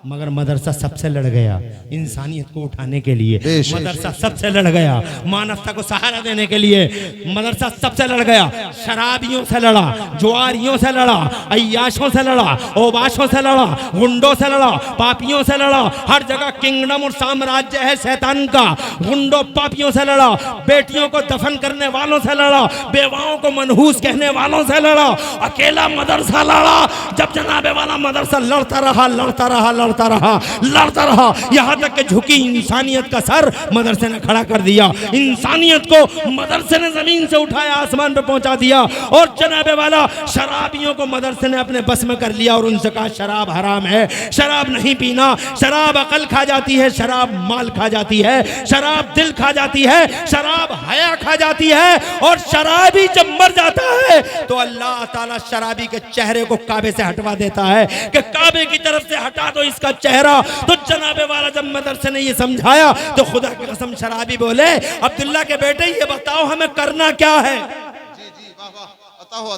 मगर मदरसा सबसे लड़ गया इंसानियत को उठाने के लिए, मदरसा सबसे लड़ गया मानवता को सहारा देने के लिए, मदरसा सबसे लड़ गया, शराबियों से लड़ा, जुआरियों से लड़ा, अय्याशों से लड़ा, ओबाशों से लड़ा, गुंडों से लड़ा, पापियों से लड़ा। हर जगह किंगडम और साम्राज्य है शैतान का, गुंडों पापियों से लड़ा, बेटियों को दफन करने वालों से लड़ा, बेवाओं को मनहूस कहने वालों से लड़ा, अकेला मदरसा लड़ा। जब जनाबे वाला मदरसा लड़ता रहा लड़ता रहा लड़ता रहा लड़ता रहा, यहां तक कि झुकी इंसानियत का सर मदरसे ने खड़ा कर दिया, इंसानियत को मदरसे ने जमीन से उठाया आसमान पे पहुंचा दिया। और जनाबे वाला शराबियों को मदरसे ने अपने बस में कर लिया और उनसे कहा शराब हराम है, शराब नहीं पीना, शराब अकल खा जाती है, शराब माल खा जाती है, शराब दिल खा जाती है, शराब हया खा जाती है। और शराबी जब मर जाता है तो अल्लाह ताला शराबी के चेहरे को काबे से हटवा देता है कि काबे की तरफ से हटा दो इसका चेहरा। तो जनाबे वाला जब मदरसे ने ये समझाया तो खुदा की कसम शराबी बोले, अब्दुल्ला के बेटे ये बताओ हमें करना क्या है? जी जी वाह वाह, अता हो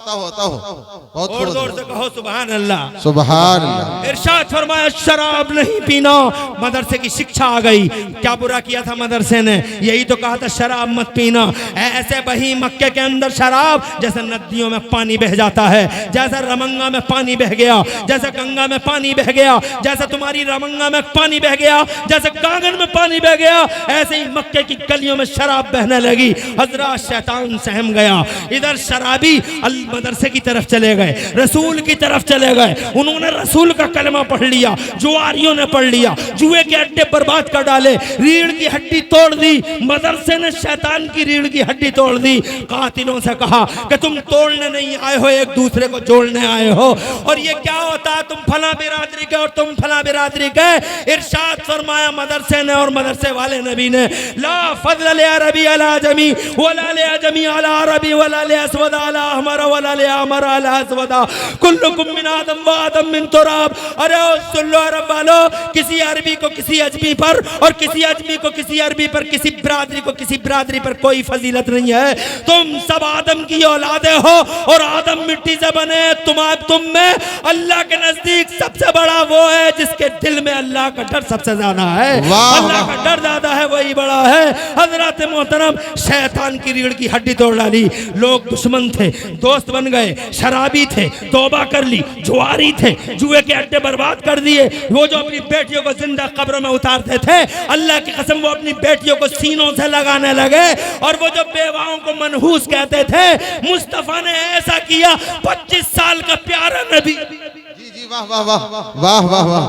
बहुत और जोर से कहो सुभान अल्लाह, सुभान अल्लाह। इरशाद फरमाया शराब नहीं पीना, मदरसे की शिक्षा आ गई। क्या बुरा किया था मदरसे ने? यही तो कहा था शराब मत पीना। ऐसे बही मक्के के अंदर शराब जैसे नदियों में पानी बह जाता है, जैसे रमंगा में पानी बह गया, जैसे गंगा में पानी बह गया, जैसे तुम्हारी रमंगा में पानी बह गया, जैसे कांगन में पानी बह गया, ऐसे ही मक्के की गलियों में शराब बहने लगी। हजरत शैतान सहम गया। इधर शराबी मदरसे की तरफ चले गए, रसूल की तरफ चले गए, उन्होंने रसूल का कलमा पढ़ लिया, जुआरियों ने पढ़ लिया, जुए के अड्डे बर्बाद कर डाले, रीढ़ की हड्डी तोड़ दी। मदरसे ने शैतान की रीढ़ की हड्डी तोड़ दी। कातिलों से कहा कि तुम तोड़ने नहीं आए हो, एक दूसरे को जोड़ने आए हो। और ये क्या होता है? तुम फला बिरादरी के और तुम फला बिरादरी के। इरशाद फरमाया मदरसे ने और मदरसे वाले नबी ने, ला फज़ल ले अरबी अला जमी वला ले अजमी अला अरबी वला ले अस्वद अला हमारा वला ले अमर अला अस्वदा कुल्लुकुम मिन आदम व आदम मिन तुराब। अरे सुन लो अरब वालों, किसी अरबी को किसी अजमी पर और किसी अजमी को किसी अरबी पर, किसी बिरादरी को किसी बिरादरी पर कोई फजीलत नहीं है। तुम सब आदम की औलादे हो और आदम मिट्टी से बने। तुम में अल्लाह के नजदीक सबसे बड़ा वो है जिसके दिल में अल्लाह का डर सबसे ज्यादा है। अल्लाह का डर ज्यादा है, वही बड़ा है। हजरत मोहतरम शैतान की रीढ़ की हड्डी तोड़ डाली। लोग दुश्मन थे, दोस्त बन गए, शराबी थे, तौबा कर ली, जुआरी थे, जुए के अड्डे बर्बाद कर दिए। वो जो अपनी बेटियों को जिंदा कब्र में उतारते थे, अल्लाह की कसम वो अपनी बेटियों को सीनों से लगाने लगे। और वो जो बेवाओं को मनहूस कहते थे, मुस्तफा ने ऐसा किया। 25 साल का प्यारा नबी। जी जी वाह वाह वाह वाह वाह वाह,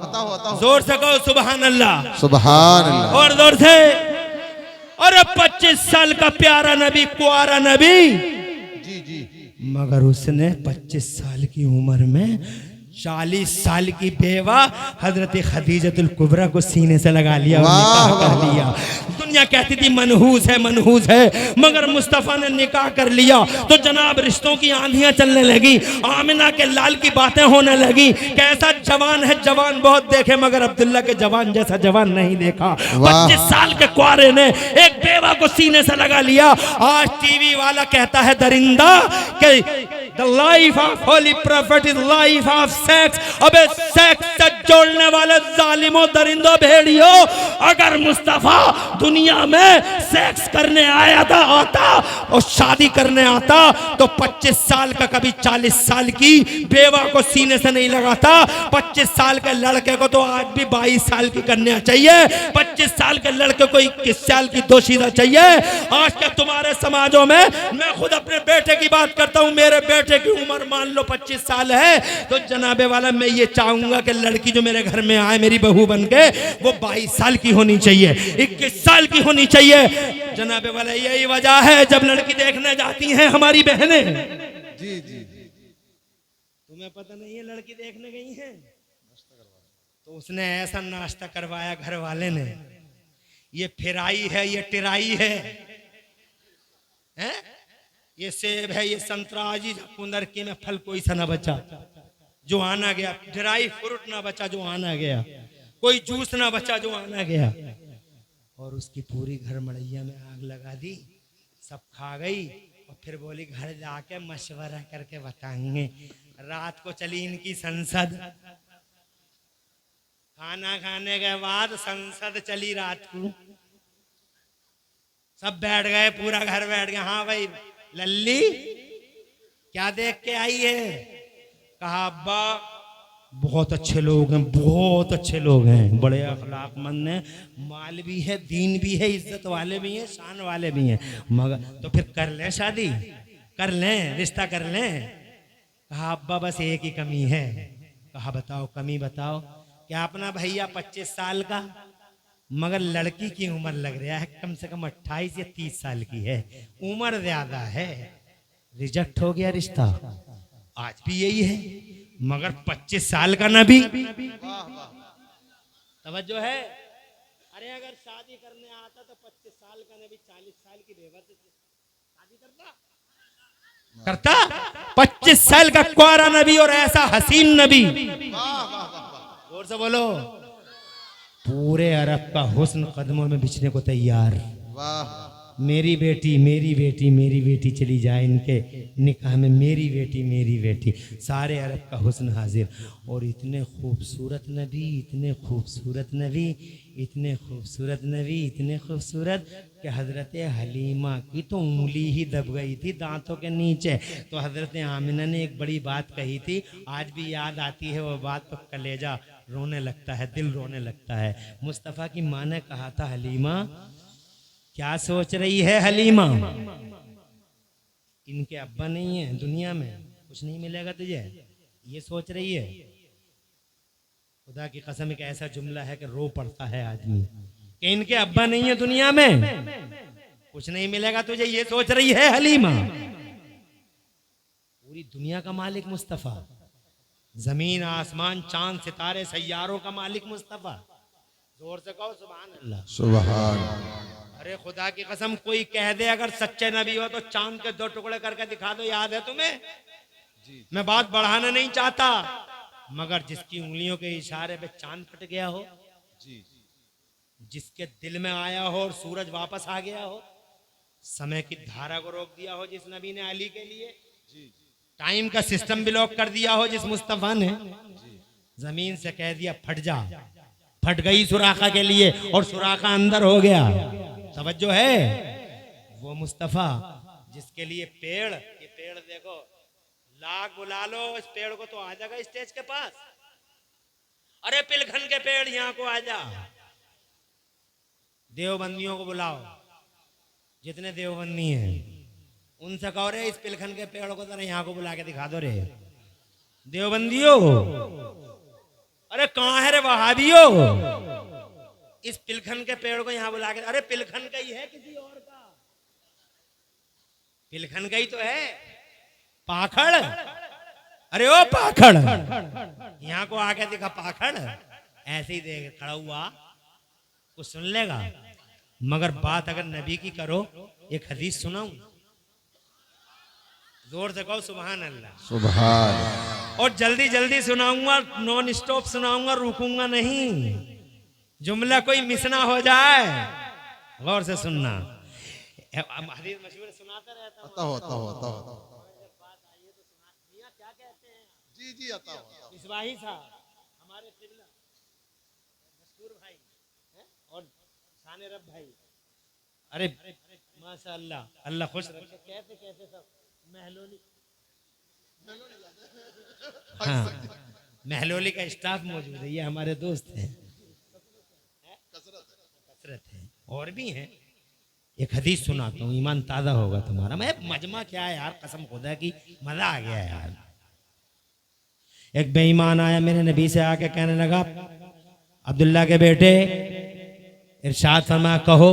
बताओ जोर से कहो सुभान अल्लाह, सुभान अल्लाह। और जोर से। और 25 साल का प्यारा नबी, कुआरा नबी, जी जी, मगर उसने 25 साल की उम्र में 40 साल की बेवा हजरत खदीजतुल कुबरा को सीने से लगा लिया और निकाह कर लिया। दुनिया कहती थी मनहूस है, मगर मुस्तफ़ा ने निकाह कर लिया तो जनाब रिश्तों की आंधियां चलने लगी। आमिना के लाल की बातें होने लगी। कैसा जवान है, जवान बहुत देखे मगर अब्दुल्ला के जवान जैसा जवान नहीं देखा। 25 साल के कुआरे ने एक बेवा को सीने से लगा लिया। आज टीवी वाला कहता है दरिंदा कि The life of holy prophet is life of sex. अबे सेक्स से जोड़ने वाले जालिमों, दरिंदों, भेड़ियों, अगर मुस्तफा दुनिया में सेक्स करने आता और शादी करने आता तो 25 साल का कभी 40 साल की बेवा को सीने से नहीं लगाता। 25 साल के लड़के को तो आज भी 22 साल की कन्या चाहिए, 25 साल के लड़के को 21 साल की दोशीदा चाहिए। आज के तुम्हारे समाजों में, मैं खुद अपने बेटे की बात करता हूं, मेरे बेटे की उम्र मान लो 25 साल है, तो जनाबे वाला मैं ये चाहूंगा कि लड़की जो मेरे घर में आए मेरी बहू बनके, वो 22 साल की होनी चाहिए, 21 साल की होनी चाहिए। जनाबे वाला यही वजह है जब लड़की देखने जाती हैं हमारी बहनें, जी जी, तुम्हें पता नहीं है लड़की देखने गई हैं, तो उसने ऐसा नाश्ता करवाया घर वाले ने, ये फिराई है, ये टिराई है, हैं? ये सेब है, ये संतरा, जी कुंदरकी में फल कोई सा ना बचा जो आना गया, ड्राई फ्रूट ना बचा जो आना गया, कोई जूस ना बचा जो आना गया। और उसकी पूरी घर मड़ैया में आग लगा दी, सब खा गई और फिर बोली घर जाके मशवरा करके बताएंगे। रात को चली इनकी संसद, खाना खाने के बाद संसद चली रात को, सब बैठ गए, पूरा घर बैठ गया। हाँ भाई लल्ली क्या देख के आई है? कहा अब्बा बहुत अच्छे लोग हैं, बहुत अच्छे लोग हैं, बड़े अखलाकमंद हैं, माल भी है, दीन भी है, इज्जत वाले भी हैं, शान वाले भी हैं, मगर तो फिर कर लें शादी, कर लें, रिश्ता कर लें। कहा अब्बा बस एक ही कमी है। कहा बताओ, कमी बताओ। क्या अपना भैया 25 साल का, मगर लड़की की उम्र लग रहा है कम से कम 28 या 30 साल की है, उम्र ज्यादा है, रिजेक्ट हो गया रिश्ता। आज भी यही है, मगर 25 साल का नबी, तवज्जो है। अरे अगर शादी करने आता तो 25 साल का नबी 40 साल की बेवा से शादी करता 25 साल का कुआरा नबी, और ऐसा हसीन नबी, जोर से बोलो, पूरे अरब का हुस्न कदमों में बिछने को तैयार। वाह, मेरी बेटी, मेरी बेटी, मेरी बेटी चली जाए इनके निकाह में, मेरी बेटी, मेरी बेटी, सारे अरब का हुस्न हाजिर। और इतने खूबसूरत नबी, इतने खूबसूरत नबी, इतने खूबसूरत नबी, इतने खूबसूरत कि हज़रत हलीमा की तो उंगली ही दब गई थी दांतों के नीचे। तो हज़रत आमिना ने एक बड़ी बात कही थी, आज भी याद आती है वो बात, तो कलेजा रोने लगता है, दिल रोने लगता है। मुस्तफ़ा की माँ ने कहा था, हलीमा क्या सोच रही है हलीमा, इनके अब्बा नहीं है दुनिया में, कुछ नहीं मिलेगा तुझे, ये सोच रही है। खुदा की कसम एक ऐसा जुमला है कि रो पड़ता है आदमी कि इनके अब्बा नहीं है दुनिया में, कुछ नहीं मिलेगा तुझे, ये सोच रही है हलीमा। पूरी दुनिया का मालिक मुस्तफ़ा, जमीन आसमान चांद सितारे सैयारों का मालिक मुस्तफ़ा। जोर से कहो सुभान अल्लाह, सुभान। अरे खुदा की कसम कोई कह दे अगर सच्चे नबी हो तो चांद के 2 टुकड़े करके दिखा दो, याद है तुम्हें? मैं बात बढ़ाना नहीं चाहता, मगर जिसकी उंगलियों के इशारे पे चांद फट गया हो, जिसके दिल में आया हो और सूरज वापस आ गया हो, समय की धारा को रोक दिया हो जिस नबी ने अली के लिए, टाइम का सिस्टम ब्लॉक कर दिया हो जिस मुस्तफा ने, जमीन से कह दिया फट जा, फट गई सुराखा के लिए और सुराखा अंदर हो गया। तवज्जो है, वो मुस्तफा जिसके लिए पेड़, ये पेड़ देखो, लाख बुला लो इस पेड़ को तो आ जाएगा स्टेज के पास। अरे पिलखन के पेड़ यहाँ को आ जा, देवबंदियों को बुलाओ, जितने देवबंदी हैं उनसे कहो रे इस पिलखन के पेड़ को जरा यहाँ को बुला के दिखा दो रे देवबंदियों। अरे कहाँ है रे वहाबियों, इस पिलखन के पेड़ को यहाँ बुला के, अरे पिलखन का ही है किसी और का, पिलखन का ही तो है, पाखड़, अरे ओ पाखड़ यहाँ को आके दिखा, पाखड़ ऐसे ही देख खड़ा हुआ कुछ सुन लेगा, मगर बात अगर नबी की करो, एक हदीस सुनाऊं, जोर से कहो सुभान अल्लाह, सुभान। और जल्दी जल्दी सुनाऊंगा, नॉन स्टॉप सुनाऊंगा, रुकूंगा नहीं, जुमला कोई मिस ना हो जाए, गौर से सुनना। हदीस मशहूर सुनाता रहता हूं, आता हो, आता हो, आता हो। बात आई है तो सुना। मियां क्या कहते हैं? जी जी, आता हो। मिसबाही साहब हमारे किबला और शान रब भाई, अरे माशाअल्लाह, अल्लाह खुश रखे। कैसे कैसे सब महलोली, हाँ महलोली का स्टाफ मौजूद है, ये हमारे दोस्त हैं, कसरत है, और भी हैं। एक हदीस सुनाता हूँ, ईमान ताज़ा होगा तुम्हारा। मैं मजमा क्या है यार, कसम खुदा की मजा आ गया यार। एक बेईमान आया मेरे नबी से आके कहने लगा, अब्दुल्ला के बेटे इरशाद फरमा कहो।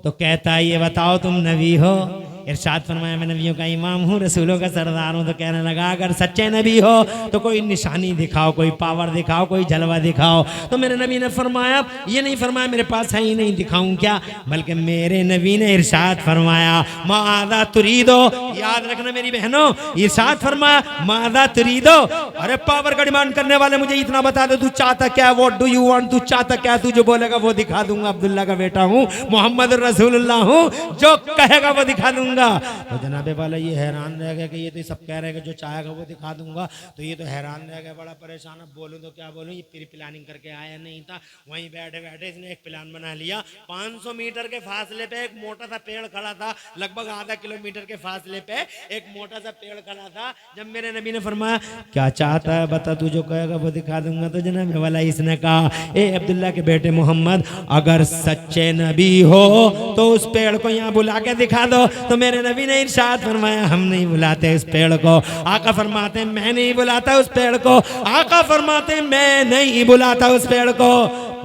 तो कहता है ये बताओ तुम नबी हो? इरशाद फरमाया मैं नबियों का इमाम हूँ, रसूलों का सरदार हूँ। तो कहने लगा अगर सच्चे नबी हो तो कोई निशानी दिखाओ, कोई पावर दिखाओ, कोई जलवा दिखाओ। तो मेरे नबी ने फरमाया, ये नहीं फरमाया मेरे पास है ही नहीं दिखाऊं क्या, बल्कि मेरे नबी ने इरशाद फरमाया मादा तुरीदो। याद रखना मेरी बहनों, इरशाद फरमाया मादा तुरीदो। अरे पावर का डिमांड करने वाले मुझे इतना बता दो, तू चाहता क्या, व्हाट डू यू वांट, तू चाहता क्या, तू जो बोलेगा वो दिखा दूंगा। अब्दुल्ला का बेटा हूँ, मोहम्मद रसूलुल्लाह हूँ, जो कहेगा वो दिखा दूंगा। तो जनाबे वाला ये हैरान रह गया कि ये तो सब कह रहे हैं कि जो चाहेगा वो दिखा दूंगा। तो ये तो हैरान रह गया, बड़ा परेशान, अब बोलूं तो क्या बोलूं। ये प्री प्लानिंग करके आया नहीं था, वहीं बैठे बैठे इसने एक प्लान बना लिया। 500 मीटर के फासले पे एक मोटा सा पेड़ खड़ा था, लगभग आधा किलोमीटर के फासले पे एक मोटा सा पेड़ खड़ा था। जब मेरे नबी ने फरमाया क्या चाहता है बता, तू जो कहेगा वो दिखा दूंगा। तो जनाबे वाला इसने कहा ए अब्दुल्ला के बेटे मोहम्मद, अगर सच्चे नबी हो तो उस पेड़ को यहाँ बुला के दिखा दो। तो मेरे नबी ने इरशाद फरमाया हम नहीं बुलाते उस पेड़ को। आका फरमाते मैं नहीं बुलाता उस पेड़ को। आका फरमाते मैं नहीं बुलाता उस पेड़ को,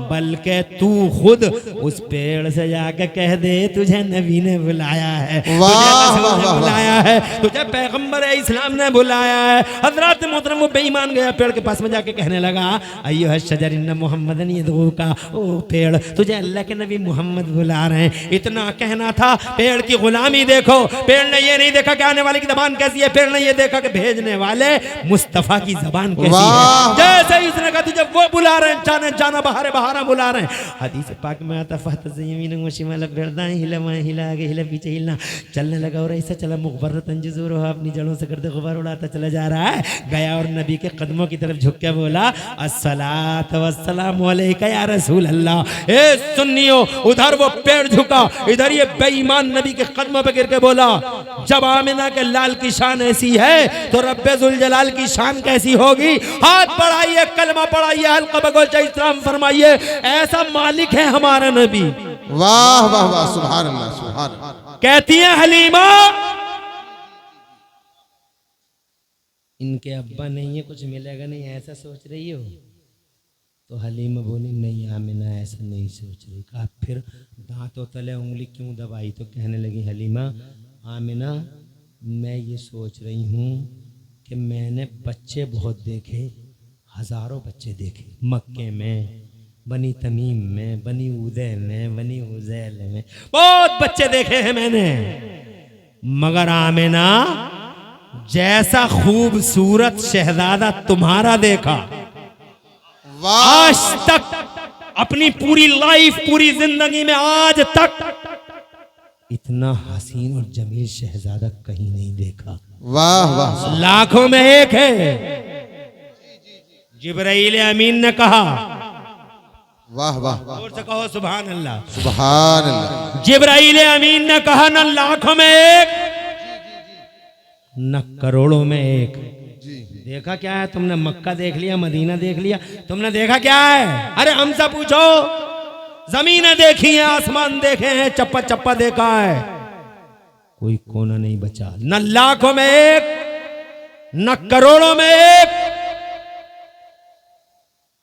बल्कि तू खुद उस पेड़ से जाके कह दे तुझे नबी ने बुलाया है, तुझे बुलाया है, तुझे पैगंबर इस्लाम ने बुलाया है। हजरत मोहतरम वो बेईमान गया पेड़ के पास में जाके कहने लगा अय्युह शजर इन्न मुहम्मदन यदऊका, ओ पेड़ तुझे अल्लाह के नबी मोहम्मद बुला रहे हैं। इतना कहना था, पेड़ की गुलामी देखो। पेड़ ने ये नहीं देखा कि आने वाले की जबान कैसी है, पेड़ ने ये देखा कि भेजने वाले मुस्तफा की जबान कैसी है। जैसे ही उसने कहा तुझे वो बुला रहे हैं, जाने जाना बाहर बाहर बुला रहे हैं। हदीस पाक में आता फहत यमीन व शिमाल, बेरदाएं हिला मैं हिला आगे हिला पीछे हिलना, चलने लगा और ऐसा चला मुगबरतन जज़ूर हो, अपनी जड़ों से गर्द गुबार उड़ाता चला जा रहा है। गया और नबी के कदमों की तरफ झुक के बोला अस्सलातु वस्सलामु अलैका या रसूल अल्लाह। ए सुन्नियों, उधर वो पेड़ झुका, इधर ये बेईमान नबी के कदमों पे गिर के बोला जब आमिना के लाल की शान ऐसी है तो रब्बे जुल जलाल की शान कैसी होगी। हाथ बढ़ाइए, कलमा पढ़ाइए, हल्का बगोचा इस्लाम फरमाइए, ऐसा मालिक है हमारा नबी। वाह वाह वाह, सुभान अल्लाह सुभान अल्लाह। कहती है हलीमा इनके अब्बा नहीं है, कुछ मिलेगा नहीं, ऐसा सोच रही हो? तो हलीमा बोली नहीं आमिना ऐसा नहीं सोच रही। कहा फिर दांतों तले उंगली क्यों दबाई? तो कहने लगी हलीमा आमिना मैं ये सोच रही हूँ कि मैंने बच्चे बहुत देखे, हजारों बच्चे देखे, मक्के में, बनी तमीम में, बनी उदय में, बनी उजैल में, बहुत बच्चे देखे हैं मैंने, मगर आमिना जैसा खूबसूरत शहजादा तुम्हारा देखा आज तक अपनी पूरी लाइफ, पूरी जिंदगी में आज तक इतना हसीन और जमील शहजादा कहीं नहीं देखा। वाह वाह, लाखों में एक है। जिब्राइल अमीन ने कहा वाह वाह, और से कहो सुभान अल्लाह, सुभान अल्लाह। जिब्राइल अमीन ने कहा न लाखों में एक न करोड़ों में एक। देखा क्या है तुमने? मक्का देख लिया, मदीना देख लिया, तुमने देखा क्या है? अरे हमसे पूछो, जमीनें देखी हैं, आसमान देखे हैं, चप्पा चप्पा देखा है, कोई कोना नहीं बचा। न लाखों में एक न करोड़ों में एक।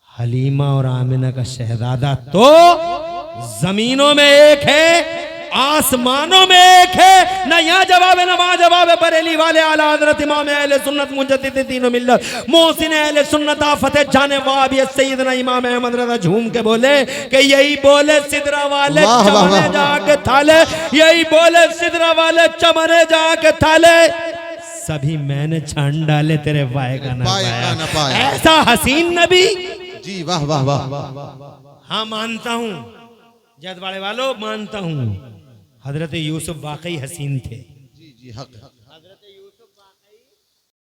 हलीमा और आमिना का शहजादा तो जमीनों में एक है, आसमानों में एक है। ना यहाँ जवाब है ना वहां जवाब है। बरेली वाले आला हजरत इमाम अहले सुन्नत मुजद्दिद तीनों मिल्लत मोहसिन अहले सुन्नत आफत जाने वाबियत सैयदना इमाम अहमद रज़ा झूम के बोले कि यही बोले सिदरा वाले चमने जाके थाले, यही बोले सिदरा वाले चमने जाके थाले, सभी मैंने छान डाले तेरे पाए का ना पाया। ऐसा हसीन नबी जी, वाह वाह वाह। हाँ मानता हूँ जदवाड़े वालों, मानता हूँ हजरत यूसुफ वाकई हसीन थे। जी जी, हक।